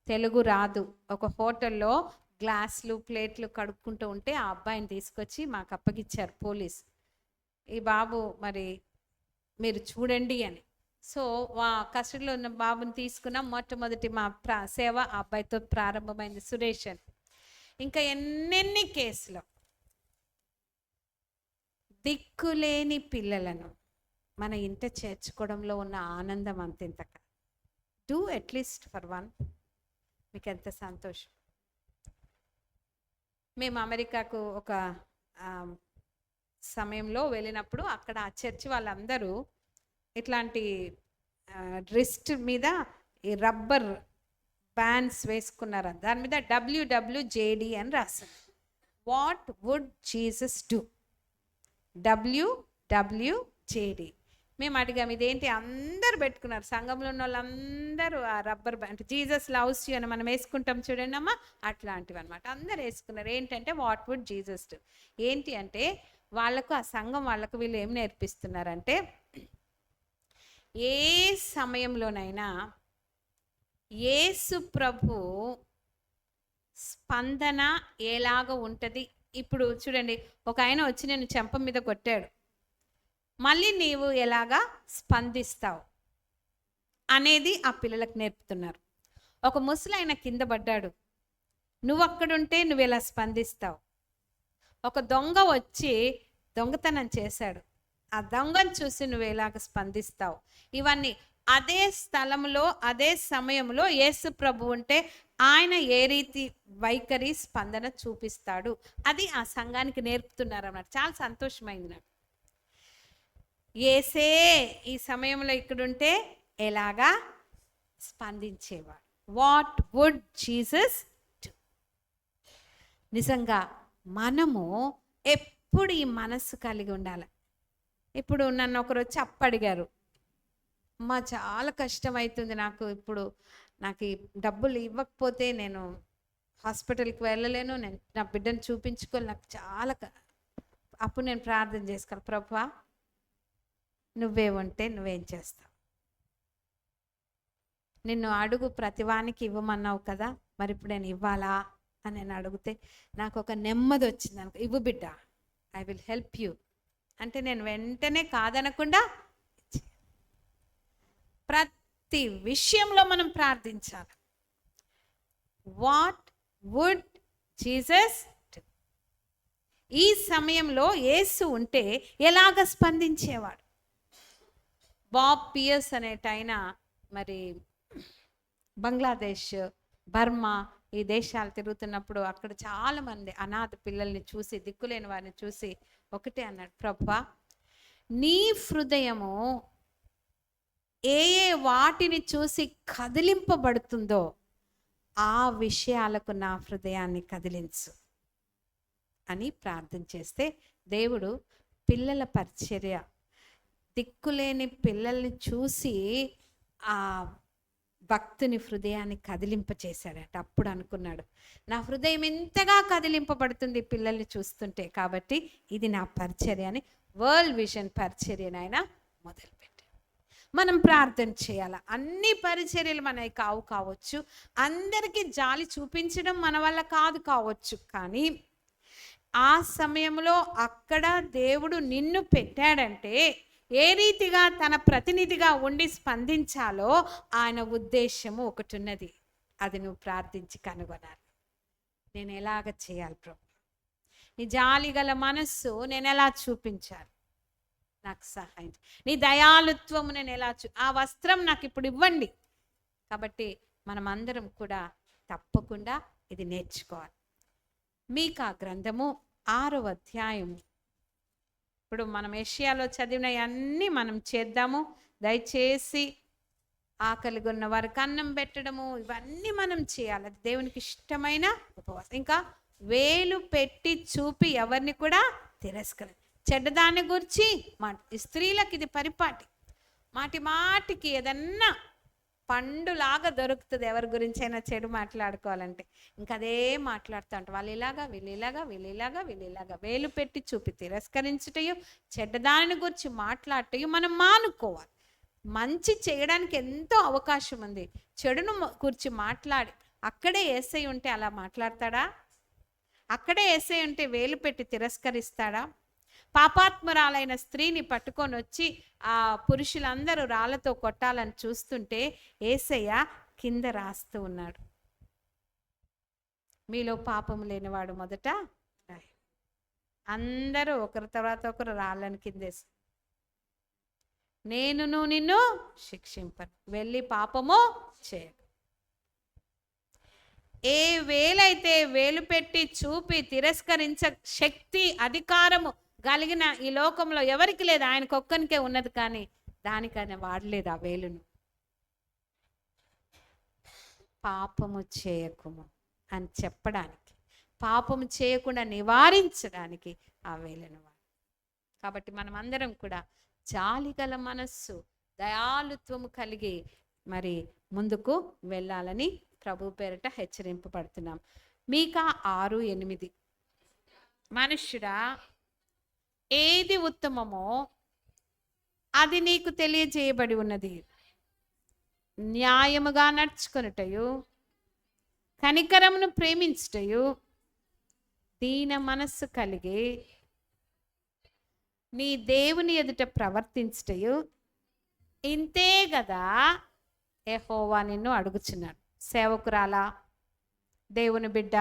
తెలుగు రాదు. ఒక హోటల్లో గ్లాసులు ప్లేట్లు కడుక్కుంటూ ఉంటే ఆ అబ్బాయిని తీసుకొచ్చి మాకు అప్పగిచ్చారు పోలీస్. ఈ బాబు మరి మీరు చూడండి అని. సో కస్టడీలో ఉన్న బాబుని తీసుకున్నాం. మొట్టమొదటి మా సేవ ఆ అబ్బాయితో ప్రారంభమైంది, సురేష్ అని. ఇంకా ఎన్నెన్ని కేసులు. దిక్కులేని పిల్లలను మన ఇంట చేర్చుకోవడంలో ఉన్న ఆనందం అంతెంత. Do at least for one. మీకు ఎంత సంతోషం. మేము అమెరికాకు ఒక సమయంలో వెళ్ళినప్పుడు అక్కడ ఆ చర్చి వాళ్ళందరూ ఇట్లాంటి రిస్ట్ మీద ఈ రబ్బర్ బ్యాండ్స్ వేసుకున్నారు. దాని మీద WWJD అని రాసింది. What would Jesus do? WWJD. మేము అడిగాము ఇదేంటి, అందరు పెట్టుకున్నారు. సంఘంలో ఉన్న వాళ్ళందరూ ఆ rubber band, Jesus loves you అని మనం వేసుకుంటాం చూడండి అమ్మా, అట్లాంటివి అనమాట. అందరు వేసుకున్నారు. ఏంటంటే వాట్ వుడ్ జీసస్ డూ. ఏంటి అంటే వాళ్ళకు, ఆ సంఘం వాళ్ళకు వీళ్ళు ఏం నేర్పిస్తున్నారంటే, ఏ సమయంలోనైనా యేసు ప్రభు స్పందన ఎలాగ ఉంటుంది. ఇప్పుడు చూడండి, ఒక ఆయన వచ్చి నేను చెంప మీద కొట్టాడు, మళ్ళీ నీవు ఎలాగా స్పందిస్తావు అనేది ఆ పిల్లలకు నేర్పుతున్నారు. ఒక ముసలాయన కింద పడ్డాడు, నువ్వు అక్కడుంటే నువ్వు ఎలా స్పందిస్తావు. ఒక దొంగ వచ్చి దొంగతనం చేశాడు, ఆ దొంగను చూసి నువ్వు ఎలాగ స్పందిస్తావు. ఇవన్నీ అదే స్థలంలో అదే సమయంలో యేసు ప్రభు ఉంటే ఆయన ఏ రీతి వైఖరి స్పందన చూపిస్తాడు, అది ఆ సంఘానికి నేర్పుతున్నారు అన్నమాట. చాలా సంతోషమైంది నాకు. యేసే ఈ సమయంలో ఇక్కడుంటే ఎలాగా స్పందించేవాడు. What would Jesus do. నిజంగా మనము ఎప్పుడు ఈ మనస్సు కలిగి ఉండాలి. ఇప్పుడు నన్ను ఒకరు వచ్చి అప్పడిగారు, అమ్మా చాలా కష్టం అవుతుంది నాకు, ఇప్పుడు నాకు ఈ డబ్బులు ఇవ్వకపోతే నేను హాస్పిటల్కి వెళ్ళలేను, నేను నా బిడ్డను చూపించుకోవాలి, నాకు చాలా అప్పుడు నేను ప్రార్థన చేసుకోవాలి, ప్రభువా నువ్వే ఉంటే నువ్వేం చేస్తావు, నిన్ను అడుగు ప్రతివానికి ఇవ్వమన్నావు కదా, మరి ఇప్పుడు నేను ఇవ్వాలా అని నేను అడిగితే నాకు ఒక నెమ్మది వచ్చింది. అనుకో, ఇవ్వు బిడ్డ, ఐ విల్ హెల్ప్ యూ అంటే నేను వెంటనే కాదనకుండా ప్రతి విషయంలో మనం ప్రార్థించాలి. What would Jesus do. ఈ సమయంలో యేసు ఉంటే ఎలాగ స్పందించేవాడు. బాబ్ పియర్స్ అనేటైన మరి బంగ్లాదేశ్, బర్మా ఈ దేశాలు తిరుగుతున్నప్పుడు అక్కడ చాలామంది అనాథ పిల్లల్ని చూసి, దిక్కులేని వారిని చూసి ఒకటే అన్నాడు, ప్రభువా నీ హృదయము ఏ ఏ వాటిని చూసి కదిలింపబడుతుందో ఆ విషయాలకు నా హృదయాన్ని కదిలించు అని ప్రార్థన చేస్తే దేవుడు పిల్లల పరిచర్య, దిక్కులేని పిల్లల్ని చూసి ఆ భక్తుని హృదయాన్ని కదిలింపచేశాడట. అప్పుడు అనుకున్నాడు, నా హృదయం ఎంతగా కదిలింపబడుతుంది పిల్లల్ని చూస్తుంటే, కాబట్టి ఇది నా పరిచర్య అని వరల్డ్ విజన్ పరిచర్యను ఆయన మొదలుపెట్టాడు. మనం ప్రార్థన చేయాలి. అన్ని పరిచర్యలు మనకి కావచ్చు, అందరికీ జాలి చూపించడం మన వల్ల కావచ్చు, కానీ ఆ సమయంలో అక్కడ దేవుడు నిన్ను పెట్టాడంటే ఏ రీతిగా తన ప్రతినిధిగా ఉండి స్పందించాలో ఆయన ఉద్దేశము ఒకటి ఉన్నది. అది నువ్వు ప్రార్థించి కనుగొనాలి. నేను ఎలాగ చేయాలి ప్రభు, నీ జాలి గల మనస్సు నేను ఎలా చూపించాలి, నాకు సహాయం, నీ దయాళుత్వము నేను ఎలా ఆ వస్త్రం నాకు ఇప్పుడు ఇవ్వండి. కాబట్టి మనం అందరం కూడా తప్పకుండా ఇది నేర్చుకోవాలి. మీకా గ్రంథము 6వ అధ్యాయము. ఇప్పుడు మనం ఏషియాలో చదివినవన్నీ మనం చేద్దాము. దయచేసి ఆకలిగా ఉన్న వారికి అన్నం పెట్టడము, ఇవన్నీ మనం చేయాలి. అది దేవునికి ఇష్టమైన ఉపవాసం. ఇంకా వేలు పెట్టి చూపి ఎవరిని కూడా తిరస్కరి, చెడ్డదాన్ని గురించి స్త్రీలకు ఇది పరిపాటి, మాటి మాటికి ఏదన్నా పండులాగా దొరుకుతుంది ఎవరి గురించి అయినా చెడు మాట్లాడుకోవాలంటే, ఇంకా అదే మాట్లాడుతూ ఉంటాం. వాళ్ళు ఇలాగా వీళ్ళిలాగా వేలు పెట్టి చూపి తిరస్కరించుటయు చెడ్డదానిని గురించి మాట్లాడటయు మనం మానుకోవాలి. మంచి చేయడానికి ఎంతో అవకాశం ఉంది. చెడును గురించి మాట్లాడి అక్కడే యేసయ్య ఉంటే అలా మాట్లాడతాడా? అక్కడే యేసయ్య ఉంటే వేలు పెట్టి తిరస్కరిస్తాడా? పాపాత్మురాలైన స్త్రీని పట్టుకొని వచ్చి ఆ పురుషులందరూ రాళ్లతో కొట్టాలని చూస్తుంటే యేసయ్య కింద రాస్తూ ఉన్నాడు, మీలో పాపం లేనివాడు మొదట రాయి. అందరూ ఒకరి తర్వాత ఒకరు రాళ్ళని కిందేసి, నేనును నిన్ను శిక్షింపను, వెళ్ళి పాపము చేయకు. ఏ వేలైతే వేలు పెట్టి చూపి తిరస్కరించ శక్తి అధికారము కలిగిన ఈ లోకంలో ఎవరికి లేదు, ఆయనకు ఒక్కనికే ఉన్నది, కానీ దానికైనా వాడలేదు ఆ వేలును. పాపము చేయకుము అని చెప్పడానికి, పాపము చేయకుండా నివారించడానికి ఆ వేలును వాడు. కాబట్టి మనం అందరం కూడా జాలిగల మనస్సు, దయాళుత్వము కలిగి మరి ముందుకు వెళ్ళాలని ప్రభు పేరిట హెచ్చరింపబడుతున్నాం. మీకా 6:8, మనుష్యుడా ఏది ఉత్తమమో అది నీకు తెలియజేయబడి ఉన్నది, న్యాయముగా నడుచుకొనుటయు కనికరమును ప్రేమించుటయు, దీన మనస్సు కలిగి నీ దేవుని ఎదుట ప్రవర్తించుటయు, ఇంతే కదా యెహోవా నిన్ను అడుగుచున్నాడు. సేవకురాలా, దేవుని బిడ్డ,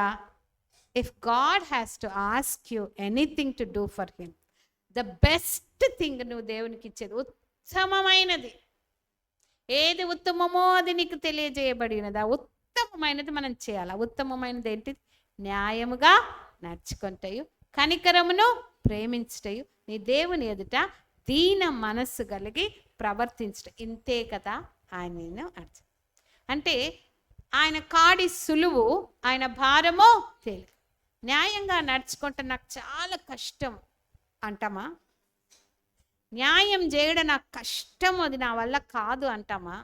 if God has to ask you anything to do for him, the best thing నువ్వు దేవునికి ఇచ్చేది, ఉత్తమమైనది ఏది ఉత్తమమో అది నీకు తెలియజేయబడినది. ఆ ఉత్తమమైనది మనం చేయాలి. ఉత్తమమైనది ఏంటి? న్యాయముగా నడుచుకుంటాయు, కనికరమును ప్రేమించుటయు, నీ దేవుని ఎదుట దీన మనస్సు కలిగి ప్రవర్తించుట, ఇంతే కదా ఆయన నిన్ను అడుచు. అంటే ఆయన కాడి సులువు, ఆయన భారమో తేలిక. న్యాయంగా నడుచుకుంటే నాకు చాలా కష్టం అంటామా? న్యాయం చేయడం నాకు కష్టం, అది నా వల్ల కాదు అంటామా?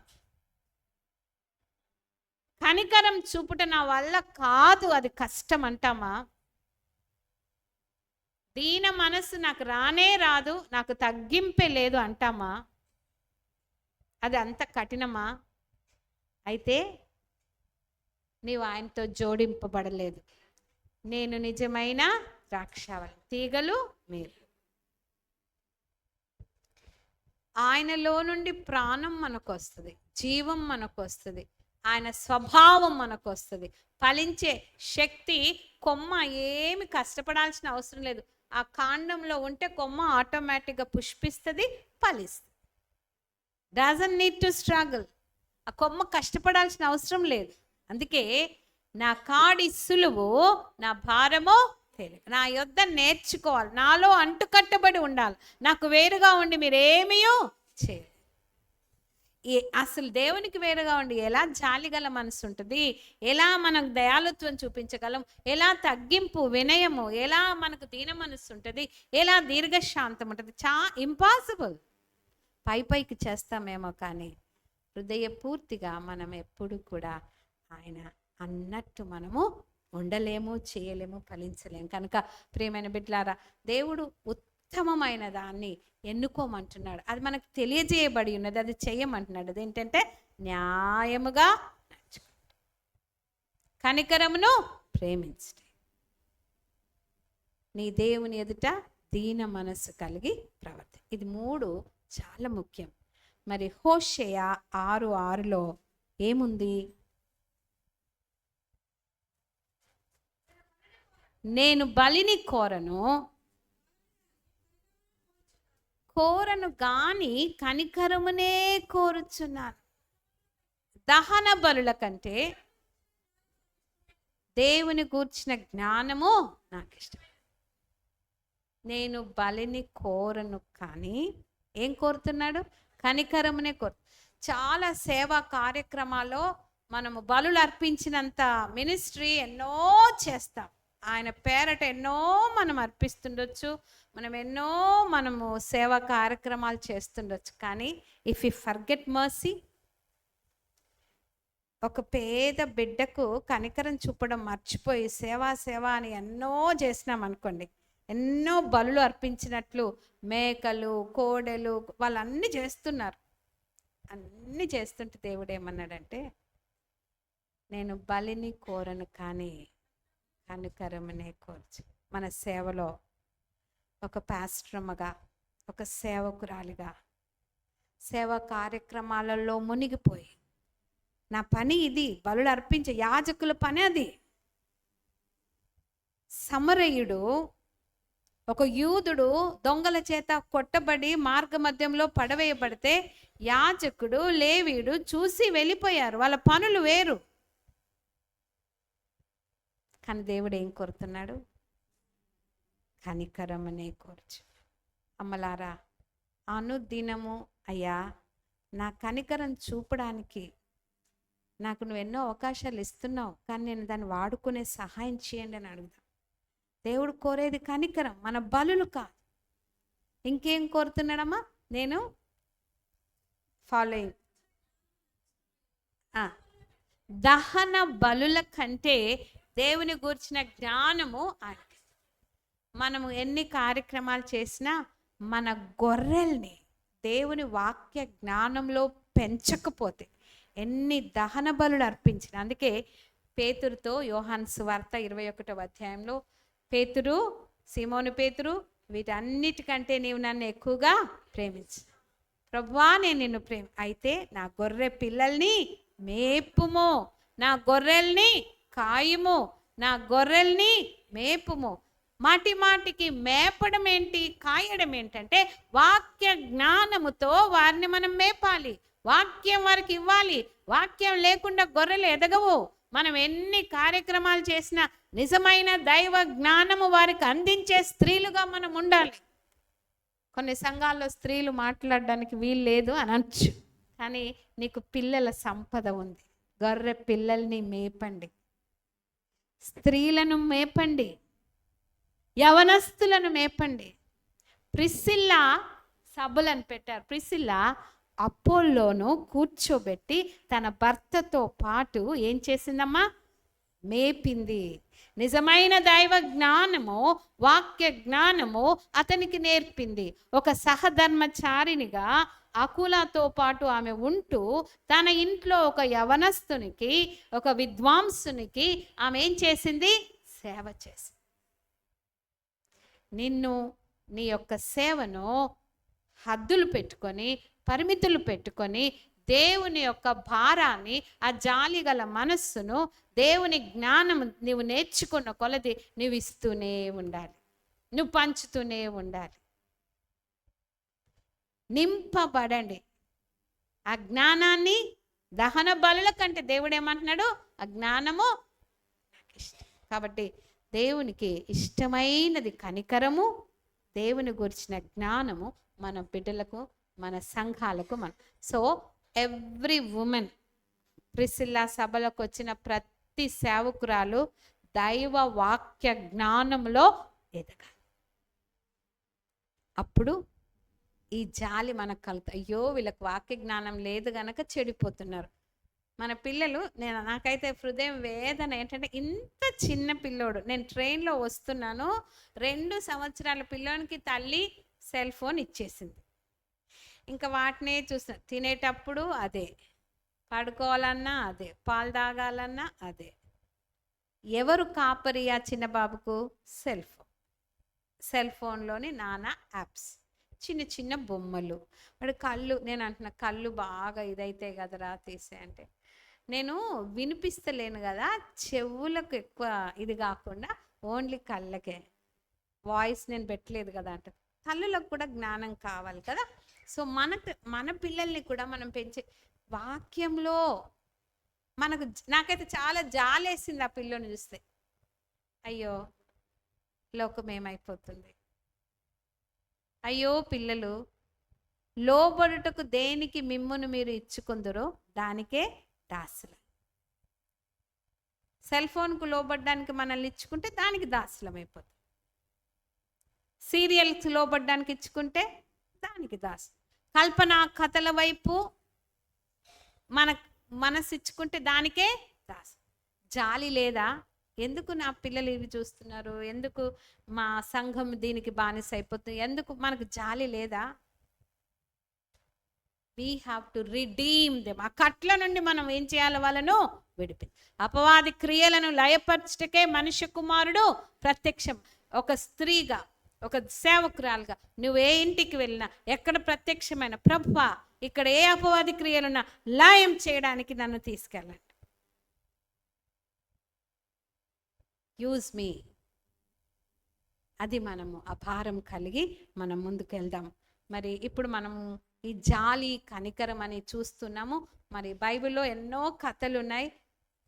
కనికరం చూపుట నా వల్ల కాదు, అది కష్టం అంటామా? దీన మనస్సు నాకు రానే రాదు, నాకు తగ్గింపే లేదు అంటామా? అది అంత కఠినమా? అయితే నీవు ఆయనతో జోడింపబడలేదు. నేను నిజమైన ద్రాక్షావళి, తీగలు మీరు. ఆయనలో నుండి ప్రాణం మనకు వస్తుంది, జీవం మనకు వస్తుంది, ఆయన స్వభావం మనకు వస్తుంది, ఫలించే శక్తి. కొమ్మ ఏమి కష్టపడాల్సిన అవసరం లేదు. ఆ కాండంలో ఉంటే కొమ్మ ఆటోమేటిక్గా పుష్పిస్తుంది, ఫలిస్తుంది. Doesn't need to struggle. ఆ కొమ్మ కష్టపడాల్సిన అవసరం లేదు. అందుకే నా కాడి సులువు, నా భారమో తేలిక. నా యొద్ద నేర్చుకోవాలి, నాలో అంటుకట్టబడి ఉండాలి. నాకు వేరుగా ఉండి మీరేమీ చేయరు. అసలు దేవునికి వేరుగా ఉండి ఎలా జాలిగల మనసు ఉంటుంది, ఎలా మనకు దయాళుత్వం చూపించగలం, ఎలా తగ్గింపు వినయము, ఎలా మనకు దీన మనసు ఉంటుంది, ఎలా దీర్ఘశాంతం ఉంటుంది. ఇంపాసిబుల్. పైకి చేస్తామేమో, కానీ హృదయపూర్తిగా మనం ఎప్పుడు కూడా ఆయన అన్నట్టు మనము ఉండలేము, చేయలేము, ఫలించలేము. కనుక ప్రియమైన బిడ్డలారా, దేవుడు ఉత్తమమైన దాన్ని ఎన్నుకోమంటున్నాడు. అది మనకు తెలియజేయబడి ఉన్నది, అది చేయమంటున్నాడు. అదేంటంటే న్యాయముగా నడుచుకుంటాడు, కనికరమును ప్రేమించడం, నీ దేవుని ఎదుట దీన మనస్సు కలిగి ప్రవర్తి. ఇది 3 చాలా ముఖ్యం. మరి హోషేయ 6:6లో ఏముంది? నేను బలిని కోరను గాని కనికరమునే కోరుచున్నాను. దహన బలుల కంటే దేవుని గూర్చిన జ్ఞానము నాకు ఇష్టం. నేను బలిని కోరను కానీ ఏం కోరుతున్నాడు? కనికరమునే చాలా సేవా కార్యక్రమాల్లో మనము బలులు అర్పించినంత మినిస్ట్రీ ఎన్నో చేస్తాం. ఆయన పేరట ఎన్నో మనం అర్పిస్తుండొచ్చు, మనము సేవా కార్యక్రమాలు చేస్తుండొచ్చు. కానీ ఇఫ్ యు ఫర్గెట్ మర్సీ, ఒక పేద బిడ్డకు కనికరం చూపడం మర్చిపోయి సేవ అని ఎన్నో చేసినాం అనుకోండి, ఎన్నో బలులు అర్పించినట్లు మేకలు, కోడెలు, వాళ్ళన్నీ చేస్తున్నారు. అన్నీ చేస్తుంటే దేవుడు ఏమన్నాడంటే, నేను బలిని కోరను కానీ కనికరమునే కోర్చు. మన సేవలో ఒక పాస్టరమ్మగా, ఒక సేవకురాలిగా, సేవా కార్యక్రమాలలో మునిగిపోయి, నా పని ఇది, బలులు అర్పించే యాజకుల పని అది. సమరయుడు, ఒక యూదుడు దొంగల చేత కొట్టబడి మార్గ మధ్యంలో పడవేయబడితే యాజకుడు, లేవీయుడు చూసి వెళ్ళిపోయారు. వాళ్ళ పనులు వేరు. కానీ దేవుడు ఏం కోరుతున్నాడు? కనికరమనే కోర్చు. అమ్మలారా, అనుదినము అయ్యా నా కనికరం చూపడానికి నాకు నువ్వు ఎన్నో అవకాశాలు ఇస్తున్నావు, కానీ నేను దాన్ని వాడుకునే సహాయం చేయండి అని అడుగుదాం. దేవుడు కోరేది కనికరం, మన బలులు కాదు. ఇంకేం కోరుతున్నాడమ్మా? నేను ఫాలోయింగ్ దహన బలుల కంటే దేవుని గూర్చిన జ్ఞానము ఆయనకి. మనము ఎన్ని కార్యక్రమాలు చేసినా మన గొర్రెల్ని దేవుని వాక్య జ్ఞానంలో పెంచకపోతే ఎన్ని దహన బలులు అర్పించిన, అందుకే పేతురుతో యోహాను సువార్త 21వ అధ్యాయంలో పేతురు, సీమోను పేతురు, వీటన్నిటికంటే నీవు నన్ను ఎక్కువగా ప్రేమించు. ప్రభువా నేను నిన్ను అయితే నా గొర్రె పిల్లల్ని మేపుము, నా గొర్రెల్ని కాయుము, నా గొర్రెల్ని మేపుము. మాటి మాటికి మేపడం ఏంటి, కాయడం ఏంటంటే వాక్య జ్ఞానముతో వారిని మనం మేపాలి, వాక్యం వారికి ఇవ్వాలి. వాక్యం లేకుండా గొర్రెలు ఎదగవు. మనం ఎన్ని కార్యక్రమాలు చేసినా నిజమైన దైవ జ్ఞానము వారికి అందించే స్త్రీలుగా మనం ఉండాలి. కొన్ని సంఘాల్లో స్త్రీలు మాట్లాడడానికి వీలు లేదు అనొచ్చు, కానీ నీకు పిల్లల సంపద ఉంది. గొర్రె పిల్లల్ని మేపండి, స్త్రీలను మేపండి, యవనస్తులను మేపండి. ప్రిస్సిల్లా సభలను పెట్టారు. ప్రిస్సిల్లా అపోల్లోను కూర్చోబెట్టి తన భర్తతో పాటు ఏం చేసిందమ్మా, మేపింది. నిజమైన దైవ జ్ఞానము, వాక్య జ్ఞానము అతనికి నేర్పింది. ఒక సహధర్మచారినిగా అకులతో పాటు ఆమె ఉంటూ తన ఇంట్లో ఒక యవనస్తునికి, ఒక విద్వాంసునికి ఆమె ఏం చేసింది, సేవ చేసింది. నిన్ను నీ యొక్క సేవను హద్దులు పెట్టుకొని, పరిమితులు పెట్టుకొని, దేవుని యొక్క భారాన్ని, ఆ జాలి గల మనస్సును, దేవుని జ్ఞానం నువ్వు నేర్చుకున్న కొలది నువ్వు ఇస్తూనే ఉండాలి, నువ్వు పంచుతూనే ఉండాలి. నింపబడండి. ఆ జ్ఞానాన్ని దహన బలుల కంటే దేవుడు ఏమంటున్నాడు, ఆ జ్ఞానము నాకు ఇష్టం. కాబట్టి దేవునికి ఇష్టమైనది కనికరము, దేవుని గురించిన జ్ఞానము మన బిడ్డలకు, మన సంఘాలకు. సో ఎవ్రీ ఉమెన్, ప్రిసిల్లా సభలకు వచ్చిన ప్రతి సేవకురాలు దైవ వాక్య జ్ఞానంలో ఎదగాలి. అప్పుడు ఈ జాలి మనకు కలుగుతుంది. అయ్యో వీళ్ళకి వాక్య జ్ఞానం లేదు గనక చెడిపోతున్నారు మన పిల్లలు. నాకైతే హృదయం వేదన ఏంటంటే, ఇంత చిన్న పిల్లోడు, నేను ట్రైన్లో వస్తున్నాను, 2 సంవత్సరాల పిల్లోనికి తల్లి సెల్ ఫోన్ ఇచ్చేసింది. ఇంకా వాటినే చూస్తున్నా. తినేటప్పుడు అదే, పడుకోవాలన్నా అదే, పాలు తాగాలన్నా అదే. ఎవరు కాపరి ఆ చిన్న బాబుకు? Cell phone. సెల్ ఫోన్లోని నానా యాప్స్, చిన్న చిన్న బొమ్మలు. వాడు కళ్ళు, నేను అంటున్నా కళ్ళు బాగా ఇదైతే కదరా తీసే అంటే, నేను వినిపిస్తలేను కదా, చెవులకు ఎక్కువ ఇది కాకుండా ఓన్లీ కళ్ళకే, వాయిస్ నేను పెట్టలేదు కదా అంటే. తల్లులకు కూడా జ్ఞానం కావాలి కదా. సో మన పిల్లల్ని కూడా మనం పెంచే వాక్యంలో నాకైతే చాలా జాలేసింది ఆ పిల్లని చూస్తే. అయ్యో లోకం ఏమైపోతుంది, అయ్యో పిల్లలు లోబడుటకు దేనికి మిమ్మును మీరు ఇచ్చుకుందరో దానికే దాసులు. సెల్ ఫోన్కు లోబడ్డానికి మనల్ని ఇచ్చుకుంటే దానికి దాసులం అయిపోతుంది. సీరియల్స్ లోబడ్డానికి ఇచ్చుకుంటే దానికి దాసు. కల్పన కథల వైపు మన మనసు ఇచ్చుకుంటే దానికే దాసు. జాలి లేదా? ఎందుకు నా పిల్లలు ఇవి చూస్తున్నారు, ఎందుకు మా సంఘం దీనికి బానిస అయిపోతుంది, ఎందుకు మనకు జాలి లేదా? We have to redeem them. ఆ కట్ల నుండి మనం ఏం చేయాలి, వాళ్ళను విడిపి. అపవాది క్రియలను లయపరచుటకే మనుష్య కుమారుడు ప్రత్యక్షం. ఒక స్త్రీగా, ఒక సేవకురాలుగా నువ్వు ఏ ఇంటికి వెళ్ళినా, ఎక్కడ ప్రత్యక్షమైన, ప్రభువా ఇక్కడ ఏ అపవాది క్రియలున్నా లయం చేయడానికి నన్ను తీసుకెళ్ళండి, యూజ్ మీ. అది మనము ఆ భారం కలిగి మనం ముందుకు వెళ్దాం. మరి ఇప్పుడు మనము ఈ జాలి కనికరం అని చూస్తున్నాము. మరి బైబిల్లో ఎన్నో కథలు ఉన్నాయి.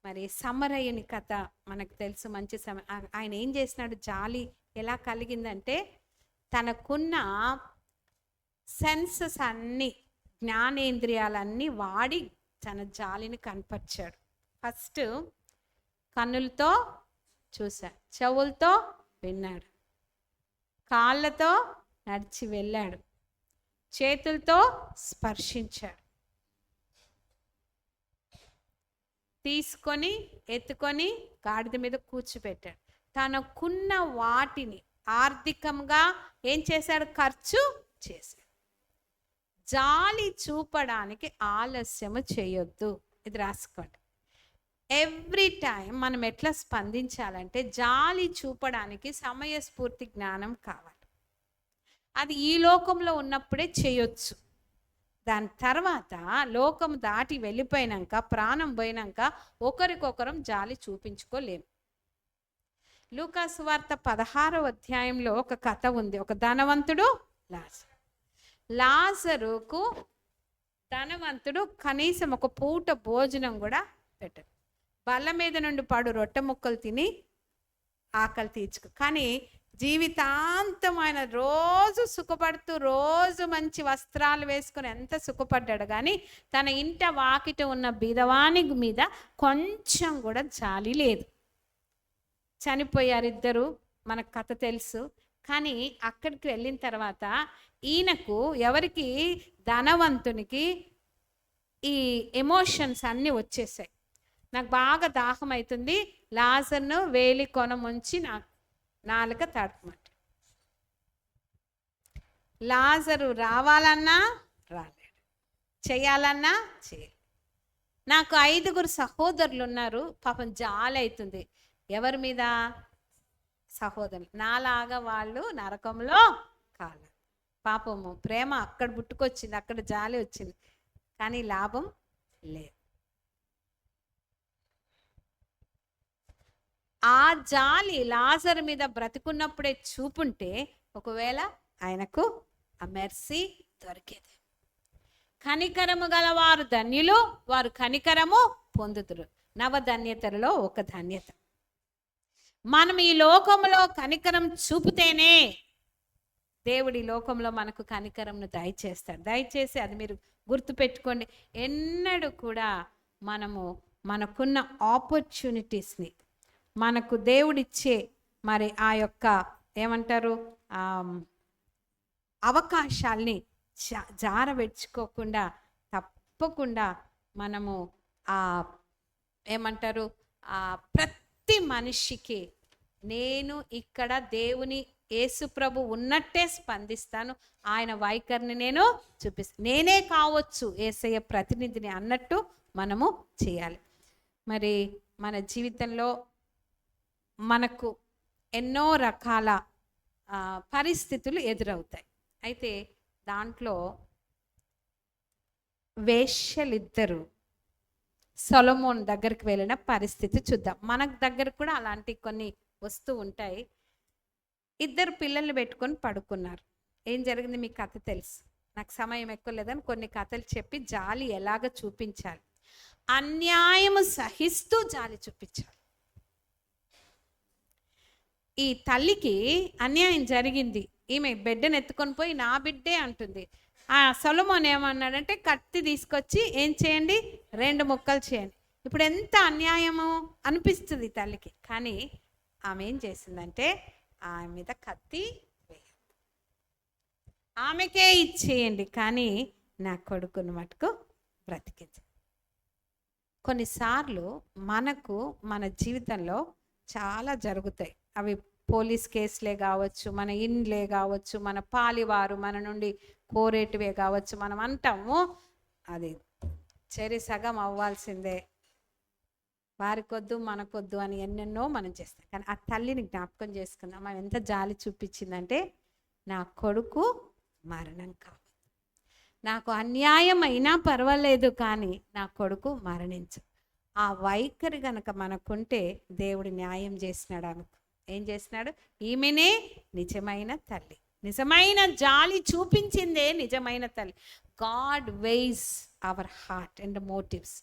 మరి సమరయుని కథ మనకు తెలుసు. మంచి ఆయన ఏం చేసినాడు, జాలి ఎలా కలిగిందంటే, తనకున్న సెన్సెస్ అన్నీ, జ్ఞానేంద్రియాలన్నీ వాడి తన జాలిని కనపరిచాడు. ఫస్ట్ కన్నులతో చూశాడు, చెవులతో విన్నాడు, కాళ్ళతో నడిచి వెళ్ళాడు, చేతులతో స్పర్శించాడు, తీసుకొని ఎత్తుకొని గాడిద మీద కూర్చోబెట్టాడు. తనకున్న వాటిని ఆర్థికంగా ఏం చేశాడు, ఖర్చు చేశాడు. జాలి చూపడానికి ఆలస్యము చేయొద్దు. ఇది రాసుకోండి. ఎవ్రీ టైం మనం ఎట్లా స్పందించాలంటే జాలి చూపడానికి సమయస్ఫూర్తి జ్ఞానం కావాలి. అది ఈ లోకంలో ఉన్నప్పుడే చేయొచ్చు. దాని తర్వాత లోకం దాటి వెళ్ళిపోయినాక, ప్రాణం పోయినాక ఒకరికొకరం జాలి చూపించుకోలేము. లూకా సువార్త 16వ అధ్యాయంలో ఒక కథ ఉంది. ఒక ధనవంతుడు లాజరుకు ధనవంతుడు కనీసం ఒక పూట భోజనం కూడా పెట్టడు. బల్ల మీద నుండి పడు రొట్టె ముక్కలు తిని ఆకలి తీర్చుకో. కానీ జీవితాంతం ఆయన రోజు సుఖపడుతూ, రోజు మంచి వస్త్రాలు వేసుకొని ఎంత సుఖపడ్డాడు. కానీ తన ఇంట వాకిట ఉన్న బీదవాని మీద కొంచెం కూడా జాలి లేదు. చనిపోయారు ఇద్దరు, మనకు కథ తెలుసు. కానీ అక్కడికి వెళ్ళిన తర్వాత ఈయనకు, ఎవరికి, ధనవంతునికి ఈ ఎమోషన్స్ అన్నీ వచ్చేసాయి. నాకు బాగా దాహం అవుతుంది, లాజర్ను వేలి కొన ముంచి నాకు నాలుక తడపమంట. లాజరు రావాలన్నా రాలేడు, చేయాలన్నా చేయలేడు. నాకు 5 సహోదరులు ఉన్నారు, పాపం జాలి అవుతుంది. ఎవరి మీద? సహోదరులు. నాలాగా వాళ్ళు నరకంలో కాల. పాపము ప్రేమ అక్కడ పుట్టుకొచ్చింది, అక్కడ జాలి వచ్చింది, కానీ లాభం లేదు. ఆ జాలి లాజరు మీద బ్రతుకున్నప్పుడే చూపుంటే ఒకవేళ ఆయనకు ఆ మెర్సీ దొరికేది. కనికరము గలవారు ధన్యులు, వారు కనికరము పొందుతురు. నవధన్యతలలో ఒక ధన్యత. మనం ఈ లోకంలో కనికరం చూపితేనే దేవుడి లోకంలో మనకు కనికరంను దయచేస్తాడు. దయచేసి అది మీరు గుర్తుపెట్టుకోండి. ఎన్నడూ కూడా మనకున్న ఆపర్చునిటీస్ని, మనకు దేవుడిచ్చే మరి ఆ యొక్క ఏమంటారు అవకాశాల్ని జారవెచ్చుకోకుండా తప్పకుండా మనము ఏమంటారు ప్రతి మనిషికి నేను ఇక్కడ దేవుని యేసు ప్రభు ఉన్నట్టే స్పందిస్తాను, ఆయన వైఖరిని నేను చూపిస్తాను, నేనే కావచ్చు యేసయ్య ప్రతినిధిని అన్నట్టు మనము చేయాలి. మరి మన జీవితంలో మనకు ఎన్నో రకాల పరిస్థితులు ఎదురవుతాయి. అయితే దాంట్లో వేశ్యలిద్దరు సొలొమోన్ దగ్గరికి వెళ్ళిన పరిస్థితి చూద్దాం. మన దగ్గర కూడా అలాంటి కొన్ని వస్తూ ఉంటాయి. 2 పిల్లల్ని పెట్టుకొని పడుకున్నారు. ఏం జరిగింది మీకు కథ తెలుసు. నాకు సమయం ఎక్కువ లేదని కొన్ని కథలు చెప్పి జాలి ఎలాగ చూపించాలి, అన్యాయము సహిస్తూ జాలి చూపించాలి. ఈ తల్లికి అన్యాయం జరిగింది, ఈమె బిడ్డను ఎత్తుకొని పోయి నా బిడ్డే అంటుంది. ఆ సొలొమోన్ ఏమన్నాడంటే కత్తి తీసుకొచ్చి ఏం చేయండి, 2 ముక్కలు చేయండి. ఇప్పుడు ఎంత అన్యాయము అనిపిస్తుంది తల్లికి. కానీ ఆమె ఏం చేసిందంటే ఆమె మీద కత్తి వేయండి, ఆమెకే ఇచ్చేయండి, కానీ నా కొడుకుని మటుకు బ్రతికించండి. కొన్నిసార్లు మనకు మన జీవితంలో చాలా జరుగుతాయి. అవి పోలీస్ కేసులే కావచ్చు, మన ఇండ్లే కావచ్చు, మన పాలివారు మన నుండి కోరేటివే కావచ్చు. మనం అంటాము అది చెరి సగం అవ్వాల్సిందే, వారికొద్దు మనకొద్దు అని ఎన్నెన్నో మనం చేస్తాం. కానీ ఆ తల్లిని జ్ఞాపకం చేసుకుందాం. ఆమె ఎంత జాలి చూపించిందంటే నా కొడుకు మరణం కావాలి, నాకు అన్యాయం అయినా పర్వాలేదు కానీ నా కొడుకు మరణించు. ఆ వైఖరి గనక మనకుంటే దేవుడు న్యాయం చేసినాడు అనుకో. ఏం చేసినాడు? ఈమెనే నిజమైన తల్లి, నిజమైన జాలి చూపించిందే నిజమైన తల్లి. God weighs our heart and motives.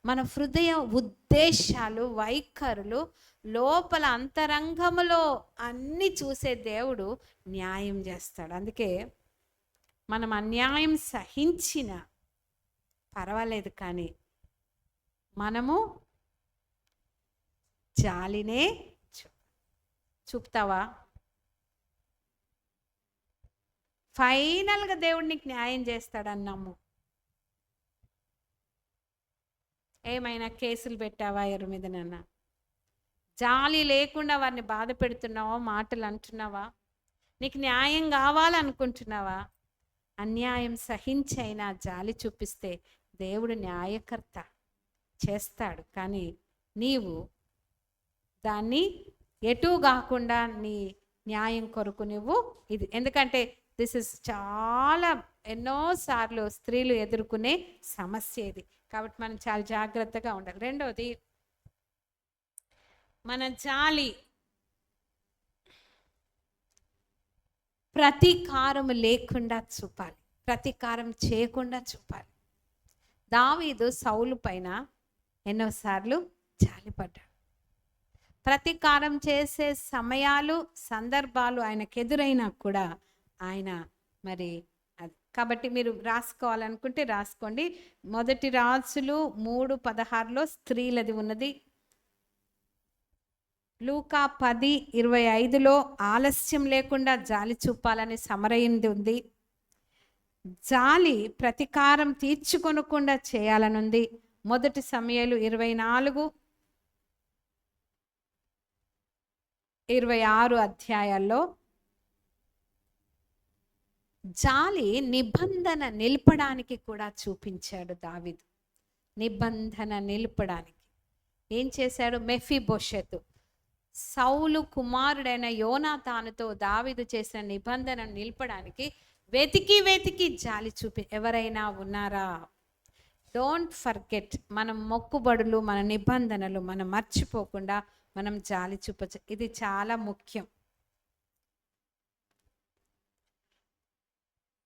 మన హృదయ ఉద్దేశాలు, వైఖరులు, లోపల అంతరంగములో అన్నీ చూసే దేవుడు న్యాయం చేస్తాడు. అందుకే మనం అన్యాయం సహించిన పర్వాలేదు, కానీ మనము జాలినే చూపుతావా? ఫైనల్గా దేవుడు నీకు న్యాయం చేస్తాడన్నాము. ఏమైనా కేసులు పెట్టావా ఎవరి మీదనన్నా? జాలి లేకుండా వారిని బాధ పెడుతున్నావా? మాటలు అంటున్నావా? నీకు న్యాయం కావాలనుకుంటున్నావా? అన్యాయం సహించైనా జాలి చూపిస్తే దేవుడు న్యాయకర్త చేస్తాడు. కానీ నీవు దాన్ని ఎటు కాకుండా నీ న్యాయం కొరకు నువ్వు ఇది, ఎందుకంటే దిస్ ఇస్ చాలా ఎన్నోసార్లు స్త్రీలు ఎదుర్కొనే సమస్య ఇది. కాబట్టి మనం చాలా జాగ్రత్తగా ఉండాలి. రెండవది, మన జాలి ప్రతీకారం లేకుండా చూపాలి, ప్రతీకారం చేయకుండా చూపాలి. దావీదు సౌలు పైన ఎన్నోసార్లు జాలిపడ్డాడు. ప్రతీకారం చేసే సమయాలు, సందర్భాలు ఆయనకు ఎదురైనా కూడా ఆయన మరి అది. కాబట్టి మీరు రాసుకోవాలనుకుంటే రాసుకోండి. 1 రాజులు 3:16 స్త్రీలది ఉన్నది. లూకా 10:25 ఆలస్యం లేకుండా జాలి చూపాలని సమరయింది ఉంది. జాలి ప్రతీకారం తీర్చుకొనకుండా చేయాలనుంది. 1 సమూయేలు 24-26 అధ్యాయాల్లో జాలి నిబంధన నిలపడానికి కూడా చూపించాడు దావీదు. నిబంధన నిలపడానికి ఏం చేశాడు? మెఫీబోషెతు, సౌలు కుమారుడైన యోనాతానుతో దావీదు చేసిన నిబంధన నిలపడానికి వెతికి వెతికి జాలి చూపి, ఎవరైనా ఉన్నారా? డోంట్ ఫర్గెట్, మన మొక్కుబడులు, మన నిబంధనలు మనం మర్చిపోకుండా మనం జాలి చూపచ్చు. ఇది చాలా ముఖ్యం.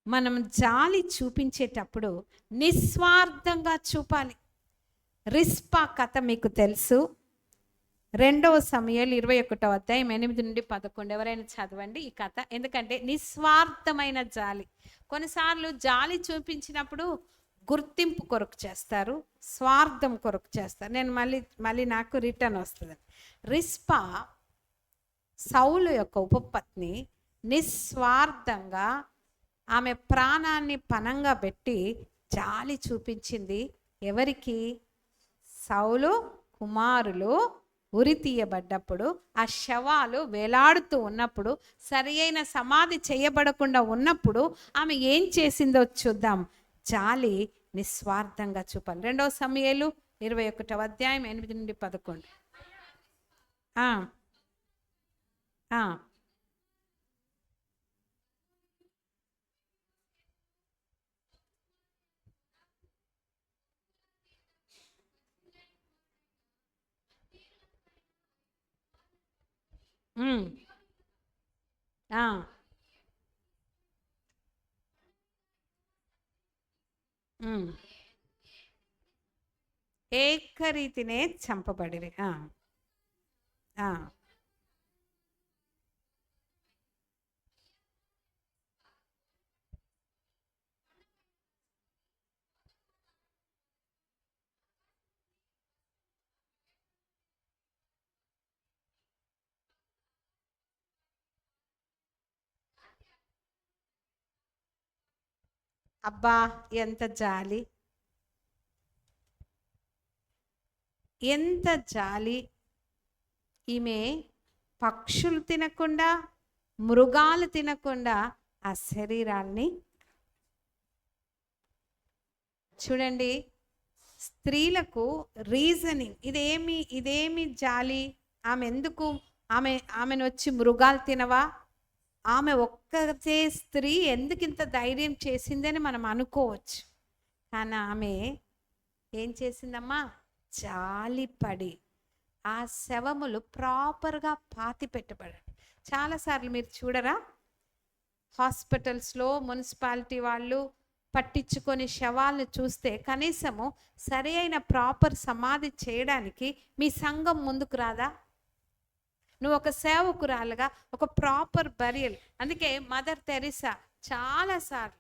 మనం జాలి చూపించేటప్పుడు నిస్వార్థంగా చూపాలి. రిస్పా కథ మీకు తెలుసు. 2 సమూయేలు 21 అధ్యాయం 8-11 ఎవరైనా చదవండి ఈ కథ. ఎందుకంటే నిస్వార్థమైన జాలి. కొన్నిసార్లు జాలి చూపించినప్పుడు గుర్తింపు కొరకు చేస్తారు, స్వార్థం కొరకు చేస్తారు. నేను మళ్ళీ నాకు రిటర్న్ వస్తుంది. రిస్పా సౌలు యొక్క ఉపపత్ని నిస్వార్థంగా ఆమె ప్రాణాన్ని పణంగా పెట్టి జాలి చూపించింది. ఎవరికి? సౌలు కుమారులు ఉరి తీయబడ్డప్పుడు, ఆ శవాలు వేలాడుతూ ఉన్నప్పుడు, సరి అయిన సమాధి చేయబడకుండా ఉన్నప్పుడు ఆమె ఏం చేసిందో చూద్దాం. జాలి నిస్వార్థంగా చూపాలి. 2 సమూయేలు 21 అధ్యాయం 8-11. ఏకరీతినే చంపబడిరి. అబ్బా ఎంత జాలి, ఎంత జాలి. ఈమె పక్షులు తినకుండా, మృగాలు తినకుండా ఆ శరీరాన్ని చూడండి. స్త్రీలకు రీజనింగ్, ఇదేమి జాలి? ఆమె ఎందుకు ఆమెను వచ్చి మృగాలు తినవా? ఆమె ఒక్కతే స్త్రీ ఎందుకు ఇంత ధైర్యం చేసిందని మనం అనుకోవచ్చు. కానీ ఆమె ఏం చేసిందమ్మా? జాలిపడి ఆ శవములు ప్రాపర్గా పాతి పెట్టబడారు. చాలాసార్లు మీరు చూడరా, హాస్పిటల్స్లో మున్సిపాలిటీ వాళ్ళు పట్టించుకొని శవాలను చూస్తే కనీసము సరి అయిన ప్రాపర్ సమాధి చేయడానికి మీ సంఘం ముందుకు రాదా? నువ్వు ఒక సేవకురాలుగా ఒక ప్రాపర్ బరియల్. అందుకే మదర్ తెరిసా చాలాసార్లు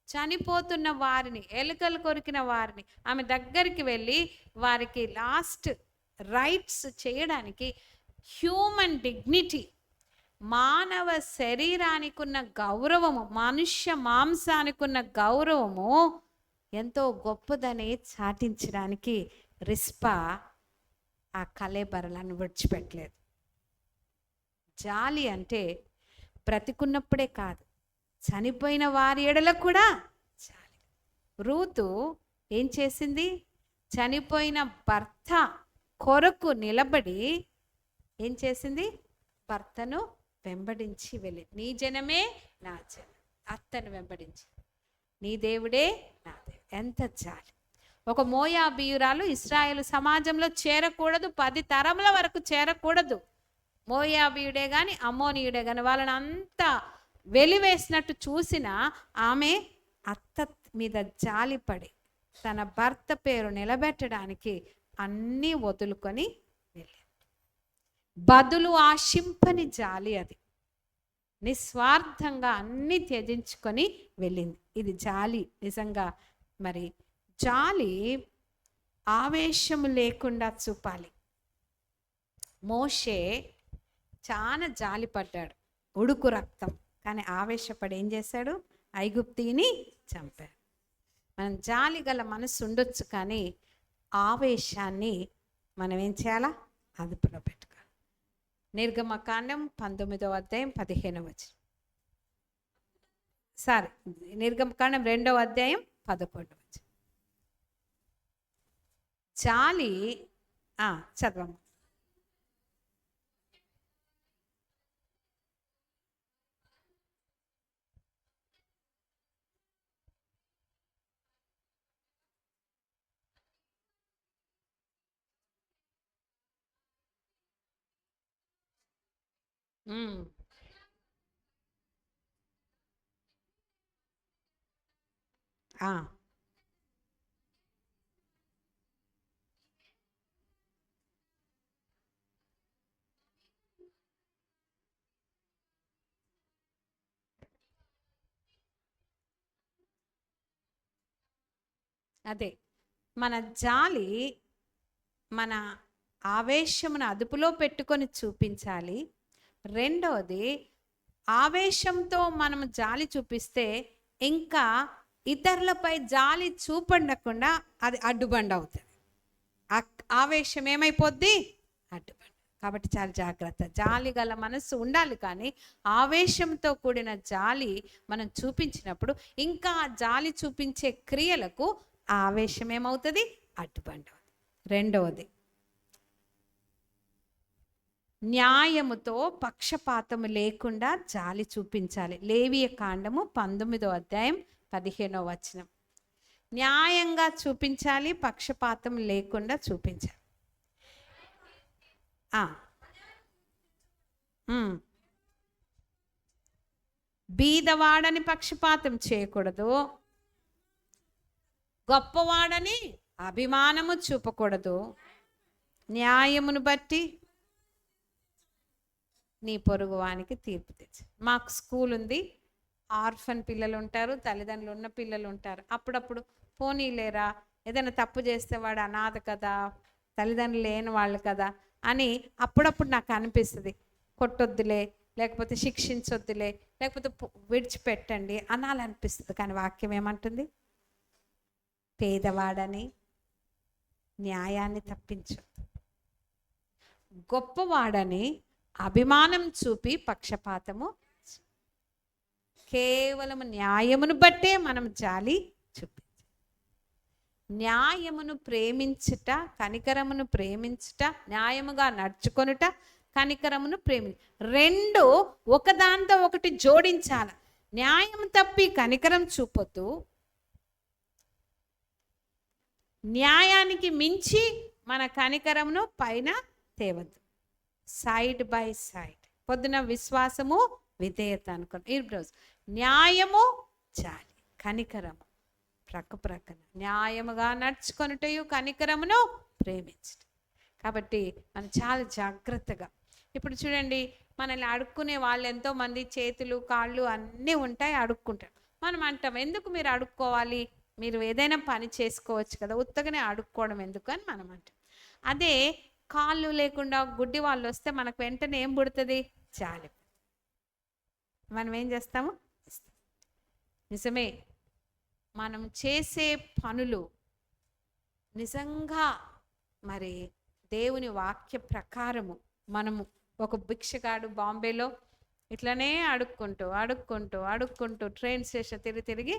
చనిపోతున్న వారిని, ఎలుకలు కొరికిన వారిని ఆమె దగ్గరికి వెళ్ళి వారికి లాస్ట్ రైట్స్ చేయడానికి, హ్యూమన్ డిగ్నిటీ, మానవ శరీరానికి ఉన్న గౌరవము, మనుష్య మాంసానికి ఉన్న గౌరవము ఎంతో గొప్పదని చాటించడానికి రిస్పా ఆ కళేబరలను విడిచిపెట్టలేదు. జాలి అంటే బ్రతికున్నప్పుడే కాదు, చనిపోయిన వారి ఎడల కూడా జాలి. రూతు ఏం చేసింది? చనిపోయిన భర్త కొరకు నిలబడి ఏం చేసింది? భర్తను వెంబడించి వెళ్ళి, నీ జనమే నా జనం, అత్తను వెంబడించి, నీ దేవుడే నా దేవుడు. ఎంత జాలి! ఒక మోయాబీయురాలు ఇశ్రాయేలు సమాజంలో చేరకూడదు, 10 తరముల వరకు చేరకూడదు. మోయాబీయుడే కానీ అమ్మోనీయుడే కానీ వాళ్ళని అంతా వెలివేసినట్టు చూసిన ఆమె అత్త మీద జాలిపడి తన భర్త పేరు నిలబెట్టడానికి అన్నీ వదులుకొని వెళ్ళింది. బదులు ఆశింపని జాలి అది. నిస్వార్థంగా అన్నీ త్యజించుకొని వెళ్ళింది. ఇది జాలి నిజంగా. మరి జాలి ఆవేశం లేకుండా చూపాలి. మోషే చాలా జాలి పడ్డాడు, ఉడుకు రక్తం, కానీ ఆవేశపడి ఏం చేశాడు? ఐగుప్తీని చంపాడు. మనం జాలి గల మనసు ఉండొచ్చు, కానీ ఆవేశాన్ని మనం ఏం చేయాలా? అదుపులో పెట్టుకోవాలి. నిర్గమకాండం 19వ అధ్యాయం 15వ వచనం. నిర్గమకాండం 2వ అధ్యాయం 11వ వచనం. జాలి చదవము. అదే మన జాలి, మన ఆవేశమును అదుపులో పెట్టుకొని చూపించాలి. రెండవది, ఆవేశంతో మనం జాలి చూపిస్తే ఇంకా ఇతరులపై జాలి చూపడకుండా అది అడ్డుబండ అవుతుంది. ఆవేశం ఏమైపోద్ది? అడ్డుబండ. కాబట్టి చాలా జాగ్రత్త. జాలి గల మనసు ఉండాలి, కానీ ఆవేశంతో కూడిన జాలి మనం చూపించినప్పుడు ఇంకా జాలి చూపించే క్రియలకు ఆవేశం ఏమవుతుంది? అడ్డుబండ. రెండవది, న్యాయముతో పక్షపాతము లేకుండా జాలి చూపించాలి. లేవియ కాండము 19వ అధ్యాయం 15వ వచనం. న్యాయంగా చూపించాలి, పక్షపాతం లేకుండా చూపించాలి. బీదవాడని పక్షపాతం చేయకూడదు, గొప్పవాడని అభిమానము చూపకూడదు. న్యాయమును బట్టి నీ పొరుగువానికి తీర్పు తెచ్చు. మాకు స్కూల్ ఉంది, ఆర్ఫన్ పిల్లలు ఉంటారు, తల్లిదండ్రులు ఉన్న పిల్లలు ఉంటారు. అప్పుడప్పుడు పోనీలేరా, ఏదైనా తప్పు చేస్తే వాడు అనాథ కదా, తల్లిదండ్రులు లేని వాళ్ళు కదా అని అప్పుడప్పుడు నాకు అనిపిస్తుంది. కొట్టొద్దులే, లేకపోతే శిక్షించొద్దులే, లేకపోతే విడిచిపెట్టండి అనాలనిపిస్తుంది. కానీ వాక్యం ఏమంటుంది? పేదవాడని న్యాయాన్ని తప్పించొద్దు, గొప్పవాడని అభిమానం చూపి పక్షపాతము, కేవలం న్యాయమును బట్టే మనం జాలి చూపించాలి. న్యాయమును ప్రేమించుట, కనికరమును ప్రేమించుట, న్యాయముగా నడుచుకొనుట, కనికరమును రెండు ఒకదాంతో ఒకటి జోడించాల. న్యాయం తప్పి కనికరం చూపొద్దు, న్యాయానికి మించి మన కనికరమును పైన తేవద్దు. Side by side. పొద్దున విశ్వాసము విధేయత అనుకోండి, ఈరోజు న్యాయము జాలి, కనికరము ప్రక్కన. న్యాయముగా నడుచుకొనుటయు కనికరమును ప్రేమించటం. కాబట్టి మనం చాలా జాగ్రత్తగా. ఇప్పుడు చూడండి, మనల్ని అడుక్కునే వాళ్ళు ఎంతోమంది, చేతులు కాళ్ళు అన్నీ ఉంటాయి, అడుక్కుంటారు. మనం అంటాం, ఎందుకు మీరు అడుక్కోవాలి, మీరు ఏదైనా పని చేసుకోవచ్చు కదా, ఉత్తగానే అడుక్కోవడం ఎందుకు అని మనం అంటాం. అదే కాళ్ళు లేకుండా గుడ్డి వాళ్ళు వస్తే మనకు వెంటనే ఏం పుడుతుంది? జాలి. మనం ఏం చేస్తాము? నిజమే, మనం చేసే పనులు నిజంగా మరి దేవుని వాక్య ప్రకారము మనము, ఒక భిక్షగాడు బాంబేలో ఇట్లనే అడుక్కుంటూ ట్రైన్ స్టేషన్ తిరిగి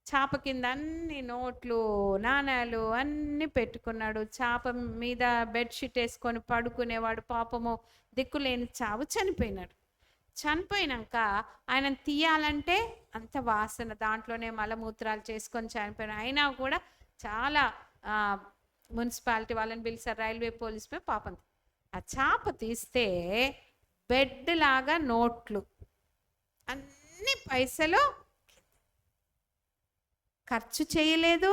చాప కింద అన్ని నోట్లు నాణాలు అన్నీ పెట్టుకున్నాడు. చాప మీద బెడ్షీట్ వేసుకొని పడుకునేవాడు. పాపము దిక్కులేని చావు చనిపోయినాడు. చనిపోయినాక ఆయన తీయాలంటే అంత వాసన, దాంట్లోనే మలమూత్రాలు చేసుకొని చనిపోయిన. అయినా కూడా చాలా మున్సిపాలిటీ వాళ్ళని పిలిచారు, రైల్వే పోలీస్ పాపం. ఆ చాప తీస్తే బెడ్ లాగా నోట్లు, అన్ని పైసలు ఖర్చు చేయలేదు,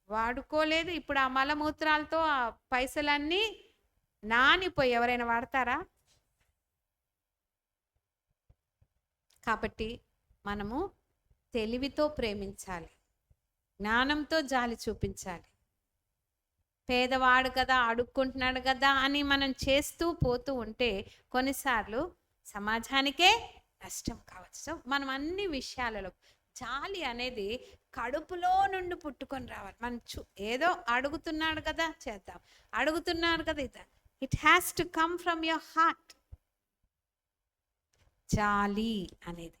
వాడుకోలేదు. ఇప్పుడు ఆ మలమూత్రాలతో ఆ పైసలన్నీ నానిపోయి ఎవరైనా వాడతారా? కాబట్టి మనము తెలివితో ప్రేమించాలి, జ్ఞానంతో జాలి చూపించాలి. పేదవాడు కదా, అడుక్కుంటున్నాడు కదా అని మనం చేస్తూ పోతూ ఉంటే కొన్నిసార్లు సమాజానికే నష్టం కావచ్చు. సో మనం అన్ని విషయాలలో జాలి అనేది కడుపులో నుండి పుట్టుకొని రావాలి. మనం ఏదో అడుగుతున్నాడు కదా చేద్దాం, అడుగుతున్నాడు కదా ఇద్దాం. It has to come from your heart. జాలి అనేది,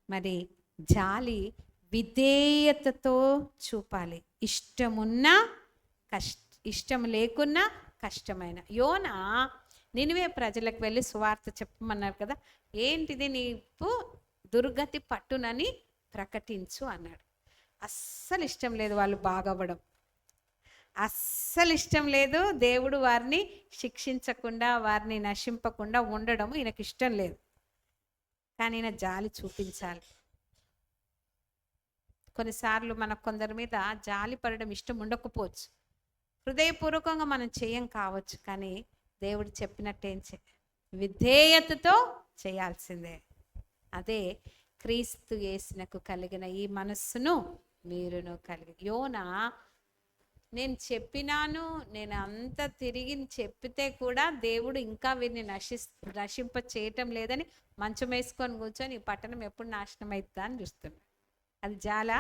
మరి జాలి విధేయతతో చూపాలి. ఇష్టమున్నా ఇష్టం లేకున్నా కష్టమైన. యోనా నినివే ప్రజలకు వెళ్ళి సువార్త చెప్పమన్నారు కదా, ఏంటిది నీకు దుర్గతి పట్టునని ప్రకటించు అన్నాడు. అస్సలు ఇష్టం లేదు వాళ్ళు బాగవ్వడం, అస్సలు ఇష్టం లేదు దేవుడు వారిని శిక్షించకుండా వారిని నశింపకుండా ఉండడం ఈయనకి ఇష్టం లేదు. కానీ ఈయన జాలి చూపించాలి. కొన్నిసార్లు మనకు కొందరి మీద జాలి పడడం ఇష్టం ఉండకపోవచ్చు, హృదయపూర్వకంగా మనం చేయం కావచ్చు, కానీ దేవుడు చెప్పినట్టేం విధేయతతో చేయాల్సిందే. అదే క్రీస్తు యేసునకు కలిగిన ఈ మనస్సును మీరును కలిగి. యోనా నేను చెప్పినాను, నేను అంత తిరిగి చెప్పితే కూడా దేవుడు ఇంకా వీరిని నశింప చేయటం లేదని మంచం వేసుకొని కూర్చొని ఈ పట్టణం ఎప్పుడు నాశనం అవుతుందా అని చూస్తున్నాడు. అది జాలా?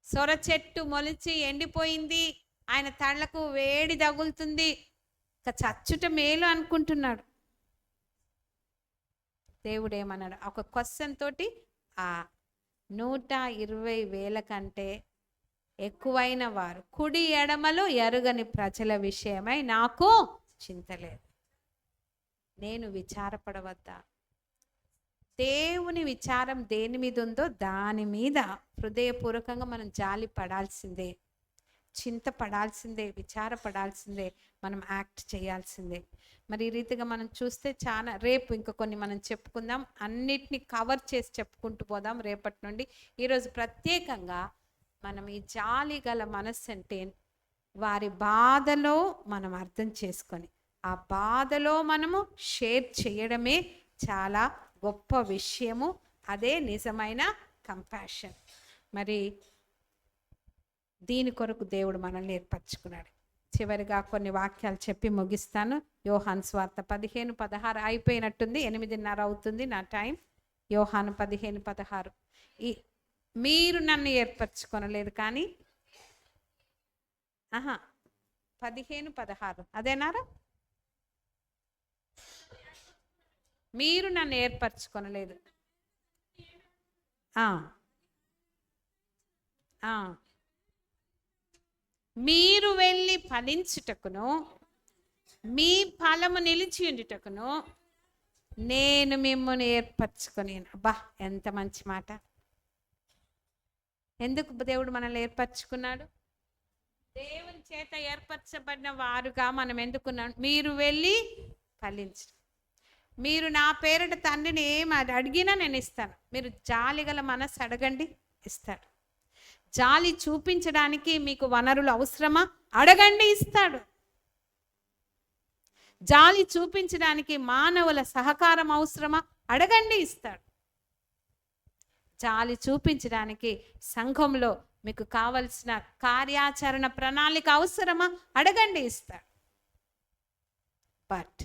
సొర చెట్టు మొలిచి ఎండిపోయింది, ఆయన తళ్లకు వేడి తగులుతుంది, ఇక చచ్చుట మేలు అనుకుంటున్నాడు. దేవుడు ఏమన్నాడు? ఒక క్వశ్చన్ తోటి ఆ 120,000 కంటే ఎక్కువైన వారు కుడి ఎడమలు ఎరుగని ప్రజల విషయమై నాకు చింతలేదు, నేను విచారపడవద్దా? దేవుని విచారం దేని మీద ఉందో దాని మీద హృదయపూర్వకంగా మనం జాలి పడాల్సిందే, చింతపడాల్సిందే, విచారపడాల్సిందే, మనం యాక్ట్ చేయాల్సిందే. మరి ఈ రీతిగా మనం చూస్తే చాలా, రేపు ఇంకా కొన్ని మనం చెప్పుకుందాం, అన్నిటినీ కవర్ చేసి చెప్పుకుంటూ పోదాం రేపటి నుండి. ఈరోజు ప్రత్యేకంగా మనం ఈ జాలి గల మనస్సు అంటే వారి బాధలో మనం అర్థం చేసుకొని ఆ బాధలో మనము షేర్ చేయడమే చాలా గొప్ప విషయము. అదే నిజమైన కంపాషన్. మరి దీని కొరకు దేవుడు మనల్ని ఏర్పరచుకున్నాడు. చివరిగా కొన్ని వాక్యాలు చెప్పి ముగిస్తాను. యోహాను సువార్త 15:16 అయిపోయినట్టుంది, 8:30 అవుతుంది నా టైం. యోహాను 15:16, మీరు నన్ను ఏర్పరచుకొనలేదు కానీ 15:16 అదేనారా? మీరు నన్ను ఏర్పరచుకొనలేదు, మీరు వెళ్ళి ఫలించుటకును మీ ఫలము నిలిచి ఉండుటకును నేను మిమ్మల్ని ఏర్పరచుకొని. అబ్బా, ఎంత మంచి మాట! ఎందుకు దేవుడు మనల్ని ఏర్పరచుకున్నాడు? దేవుని చేత ఏర్పరచబడిన వారుగా మనం ఎందుకున్నాం? మీరు వెళ్ళి ఫలించు, మీరు నా పేరిట తండ్రిని ఏమి అడిగినా నేను ఇస్తాను. మీరు జాలిగల మనస్సు అడగండి, ఇస్తాడు. జాలి చూపించడానికి మీకు వనరులు అవసరమా? అడగండి, ఇస్తాడు. జాలి చూపించడానికి మానవుల సహకారం అవసరమా? అడగండి, ఇస్తాడు. జాలి చూపించడానికి సంఘంలో మీకు కావలసిన కార్యాచరణ ప్రణాళిక అవసరమా? అడగండి, ఇస్తాడు. బట్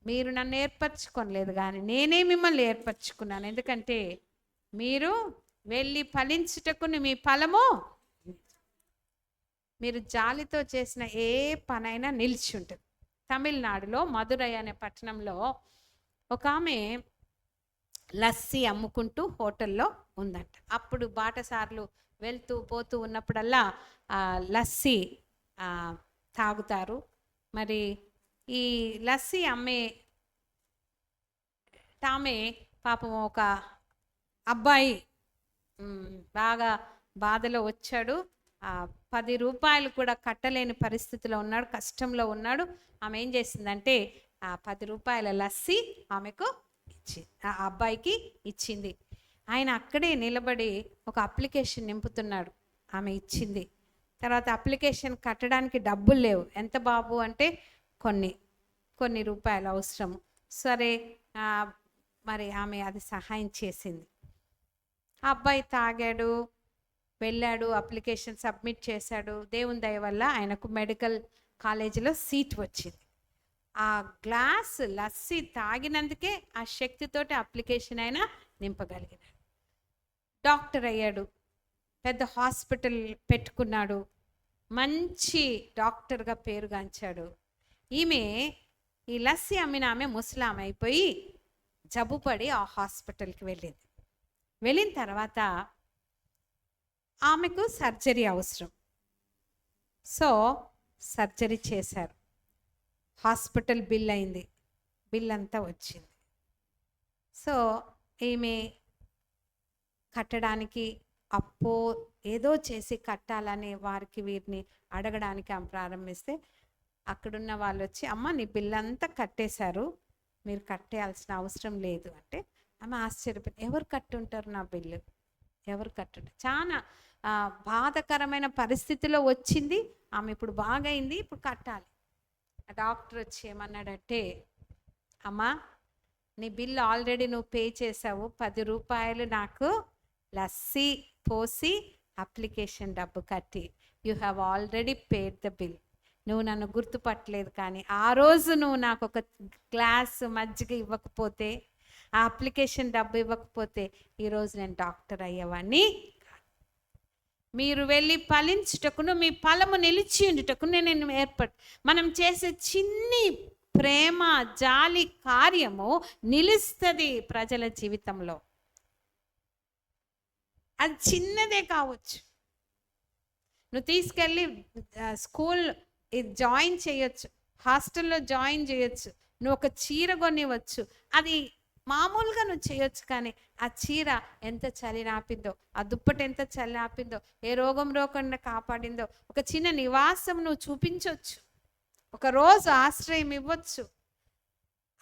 మీరు నన్ను ఏర్పరచుకోలేదు కానీ నేనే మిమ్మల్ని ఏర్పరచుకున్నాను. ఎందుకంటే మీరు వెళ్ళి ఫలించుటకుని మీ ఫలము, మీరు జాలితో చేసిన ఏ పనైనా నిలిచి ఉంటుంది. తమిళనాడులో మధురై అనే పట్టణంలో ఒక ఆమె లస్సీ అమ్ముకుంటూ హోటల్లో ఉందంట. అప్పుడు బాటసార్లు వెళ్తూ పోతూ ఉన్నప్పుడల్లా లస్సీ తాగుతారు. మరి ఈ లస్సీ ఆమె పాపం ఒక అబ్బాయి బాగా బాధలో వచ్చాడు. 10 రూపాయలు కూడా కట్టలేని పరిస్థితిలో ఉన్నాడు, కష్టంలో ఉన్నాడు. ఆమె ఏం చేసిందంటే 10 రూపాయల లస్సీ ఆమెకు ఆ అబ్బాయికి ఇచ్చింది. ఆయన అక్కడే నిలబడి ఒక అప్లికేషన్ నింపుతున్నాడు. ఆమె ఇచ్చింది. తర్వాత అప్లికేషన్ కట్టడానికి డబ్బులు లేవు. ఎంత బాబు అంటే కొన్ని రూపాయలు అవసరం. సరే, మరి ఆమె అది సహాయం చేసింది. ఆ అబ్బాయి తాగాడు, వెళ్ళాడు, అప్లికేషన్ సబ్మిట్ చేశాడు. దేవుని దయ వల్ల ఆయనకు మెడికల్ కాలేజీలో సీట్ వచ్చింది. ఆ గ్లాస్ లస్సీ తాగినందుకే ఆ శక్తితోటి అప్లికేషన్ అయినా నింపగలిగినాడు. డాక్టర్ అయ్యాడు, పెద్ద హాస్పిటల్ పెట్టుకున్నాడు, మంచి డాక్టర్గా పేరుగాంచాడు. ఈమె ఈ లస్సీ అమ్మిన ఆమె ముసలాం అయిపోయి జబ్బుపడి ఆ హాస్పిటల్కి వెళ్ళింది. వెళ్ళిన తర్వాత ఆమెకు సర్జరీ అవసరం. సో సర్జరీ చేశారు. హాస్పిటల్ బిల్ అయింది, బిల్ అంతా వచ్చింది. సో ఈమె కట్టడానికి అప్పో ఏదో చేసి కట్టాలని వారికి వీరిని అడగడానికి ఆమె ప్రారంభిస్తే అక్కడున్న వాళ్ళు వచ్చి, అమ్మ నీ బిల్ అంతా కట్టేశారు, మీరు కట్టేయాల్సిన అవసరం లేదు అంటే ఆమె ఆశ్చర్యపోయింది. ఎవరు కట్టుంటారు నా బిల్లు, ఎవరు కట్టుంటారు? చాలా బాధకరమైన పరిస్థితిలో వచ్చింది ఆమె. ఇప్పుడు బాగైంది, ఇప్పుడు కట్టాలి. డాక్టర్ వచ్చి ఏమన్నాడంటే, అమ్మా నీ బిల్ ఆల్రెడీ నువ్వు పే చేసావు, 10 రూపాయలు నాకు లస్సీ పోసి అప్లికేషన్ డబ్బు కట్టి, you have already paid the bill. నువ్వు నన్ను గుర్తుపట్టలేదు, కానీ ఆ రోజు నువ్వు నాకు ఒక గ్లాసు మజ్జిగ ఇవ్వకపోతే, ఆ అప్లికేషన్ డబ్బు ఇవ్వకపోతే ఈరోజు నేను డాక్టర్ అయ్యేవాడిని. మీరు వెళ్ళి ఫలించుటకును మీ ఫలము నిలిచి ఉండుటకును నేను మనం చేసే చిన్ని ప్రేమ జాలి కార్యము నిలుస్తుంది ప్రజల జీవితంలో. అది చిన్నదే కావచ్చు. నువ్వు తీసుకెళ్ళి స్కూల్ జాయిన్ చేయొచ్చు, హాస్టల్లో జాయిన్ చేయొచ్చు, నువ్వు ఒక చీర కొనివ్వచ్చు, అది మామూలుగా నువ్వు చేయొచ్చు. కానీ ఆ చీర ఎంత చలి నాపిందో, ఆ దుప్పటి ఎంత చలి నాపిందో, ఏ రోగం రోగంగా కాపాడిందో, ఒక చిన్న నివాసం నువ్వు చూపించవచ్చు, ఒక రోజు ఆశ్రయం ఇవ్వచ్చు.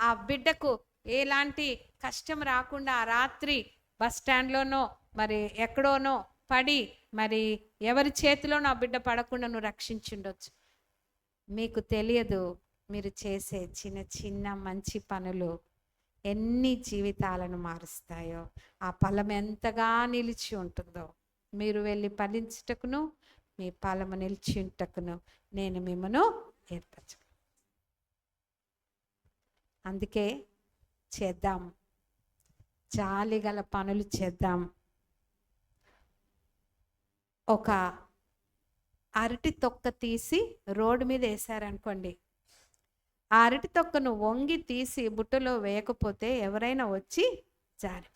ఆ బిడ్డకు ఎలాంటి కష్టం రాకుండా ఆ రాత్రి బస్ స్టాండ్లోనో మరి ఎక్కడోనో పడి మరి ఎవరి చేతిలోనో ఆ బిడ్డ పడకుండా నువ్వు రక్షించుండొచ్చు. మీకు తెలియదు, మీరు చేసే చిన్న చిన్న మంచి పనులు ఎన్ని జీవితాలను మారుస్తాయో, ఆ ఫలం ఎంతగా నిలిచి ఉంటుందో. మీరు వెళ్ళి ఫలించుటకును మీ ఫలము నిలిచి ఉంటకును నేను మిమ్మను ఏర్పరచు. అందుకే చేద్దాం, జాలిగల పనులు చేద్దాం. ఒక అరటి తొక్క తీసి రోడ్డు మీద వేసారనుకోండి, ఆ అరటి తొక్కను వంగి తీసి బుట్టలో వేయకపోతే ఎవరైనా వచ్చి జారి.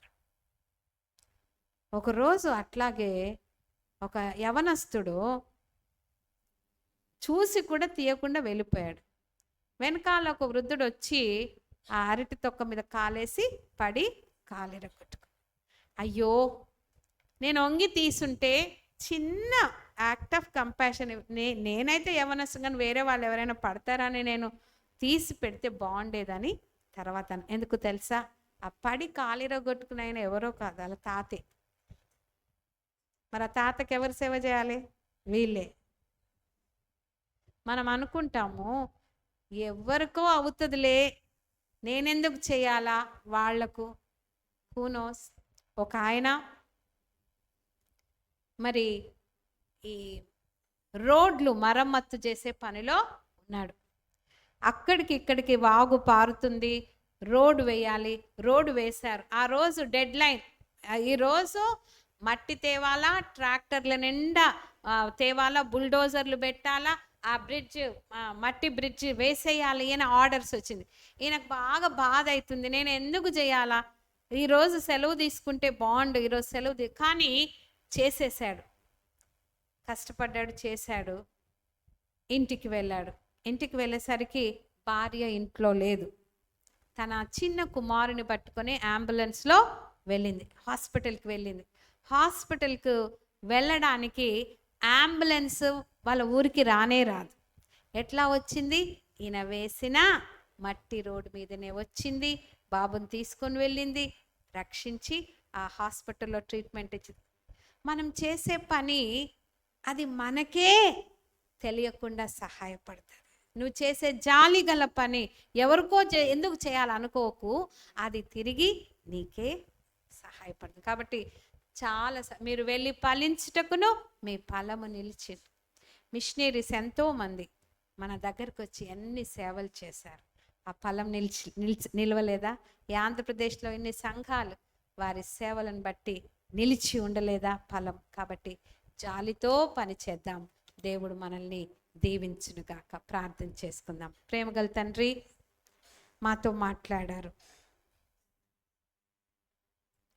ఒకరోజు అట్లాగే ఒక యవనస్తుడు చూసి కూడా తీయకుండా వెళ్ళిపోయాడు. వెనకాల ఒక వృద్ధుడు వచ్చి ఆ అరటి తొక్క మీద కాలేసి పడి కాలిరగొట్టుకు, అయ్యో నేను వంగి తీసుంటే, చిన్న యాక్ట్ ఆఫ్ కంపాషన్, నేనైతే యవనస్తుగా వేరే వాళ్ళు ఎవరైనా పడతారని నేను తీసి పెడితే బాగుండేదని తర్వాత. ఎందుకు తెలుసా? ఆ పడి కాలిరగొట్టుకుని ఆయన ఎవరో కాదు, అలా తాతే. మరి ఆ తాతకి ఎవరు సేవ చేయాలి? వీళ్ళే. మనం అనుకుంటాము ఎవరికో అవుతుందిలే, నేనెందుకు చేయాలా వాళ్లకు. Who knows. ఒక ఆయన మరి ఈ రోడ్లు మరమ్మత్తు చేసే పనిలో ఉన్నాడు. అక్కడికి ఇక్కడికి వాగు పారుతుంది, రోడ్డు వేయాలి. రోడ్డు వేశారు. ఆ రోజు డెడ్ లైన్. ఈరోజు మట్టి తేవాలా, ట్రాక్టర్ల నిండా తేవాలా, బుల్డోజర్లు పెట్టాలా, ఆ బ్రిడ్జ్ మట్టి బ్రిడ్జ్ వేసేయాలి అని ఆర్డర్స్ వచ్చింది. ఈయనకు బాగా బాధ అవుతుంది, నేను ఎందుకు చేయాలా, ఈరోజు సెలవు తీసుకుంటే బాగుండు, ఈరోజు సెలవు కానీ చేసేసాడు. కష్టపడ్డాడు, చేశాడు. ఇంటికి వెళ్ళాడు. ఇంటికి వెళ్ళేసరికి భార్య ఇంట్లో లేదు. తన చిన్న కుమారుని పట్టుకొని అంబులెన్స్లో వెళ్ళింది, హాస్పిటల్కి వెళ్ళింది. హాస్పిటల్కి వెళ్ళడానికి అంబులెన్స్ వాళ్ళ ఊరికి రానే రాదు. ఎట్లా వచ్చింది? ఈయన వేసిన మట్టి రోడ్డు మీదనే వచ్చింది. బాబుని తీసుకొని వెళ్ళింది, రక్షించి ఆ హాస్పిటల్లో ట్రీట్మెంట్ ఇచ్చింది. మనం చేసే పని అది మనకే తెలియకుండా సహాయపడుతుంది. నువ్వు చేసే జాలి గల పని ఎవరికో ఎందుకు చేయాలనుకోకు, అది తిరిగి నీకే సహాయపడుతుంది. కాబట్టి చాలా మీరు వెళ్ళి ఫలించుటకును మీ ఫలము నిలిచి. మిషనరీస్ ఎంతోమంది మన దగ్గరకు వచ్చి ఎన్ని సేవలు చేశారు, ఆ ఫలం నిలవలేదా? ఈ ఆంధ్రప్రదేశ్లో ఎన్ని సంఘాలు వారి సేవలను బట్టి నిలిచి ఉండలేదా ఫలం? కాబట్టి జాలితో పని చేద్దాం. దేవుడు మనల్ని దీవించునుగాక. ప్రార్థన చేసుకుందాం. ప్రేమగల తండ్రి, మాతో మాట్లాడారు.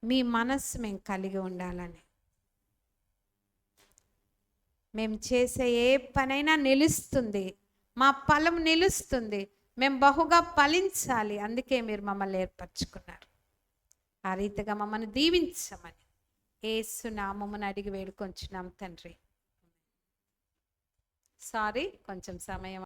మీ మనస్సు మేము కలిగి ఉండాలని, మేము చేసే ఏ పనైనా నిలుస్తుంది, మా ఫలం నిలుస్తుంది, మేము బహుగా ఫలించాలి. అందుకే మీరు మమ్మల్ని ఏర్పరచుకున్నారు. ఆ రీతిగా మమ్మల్ని దీవించమని యేసు నామమున అడిగి వేడుకొంచున్నాం తండ్రి. సారీ, కొంచెం సమయం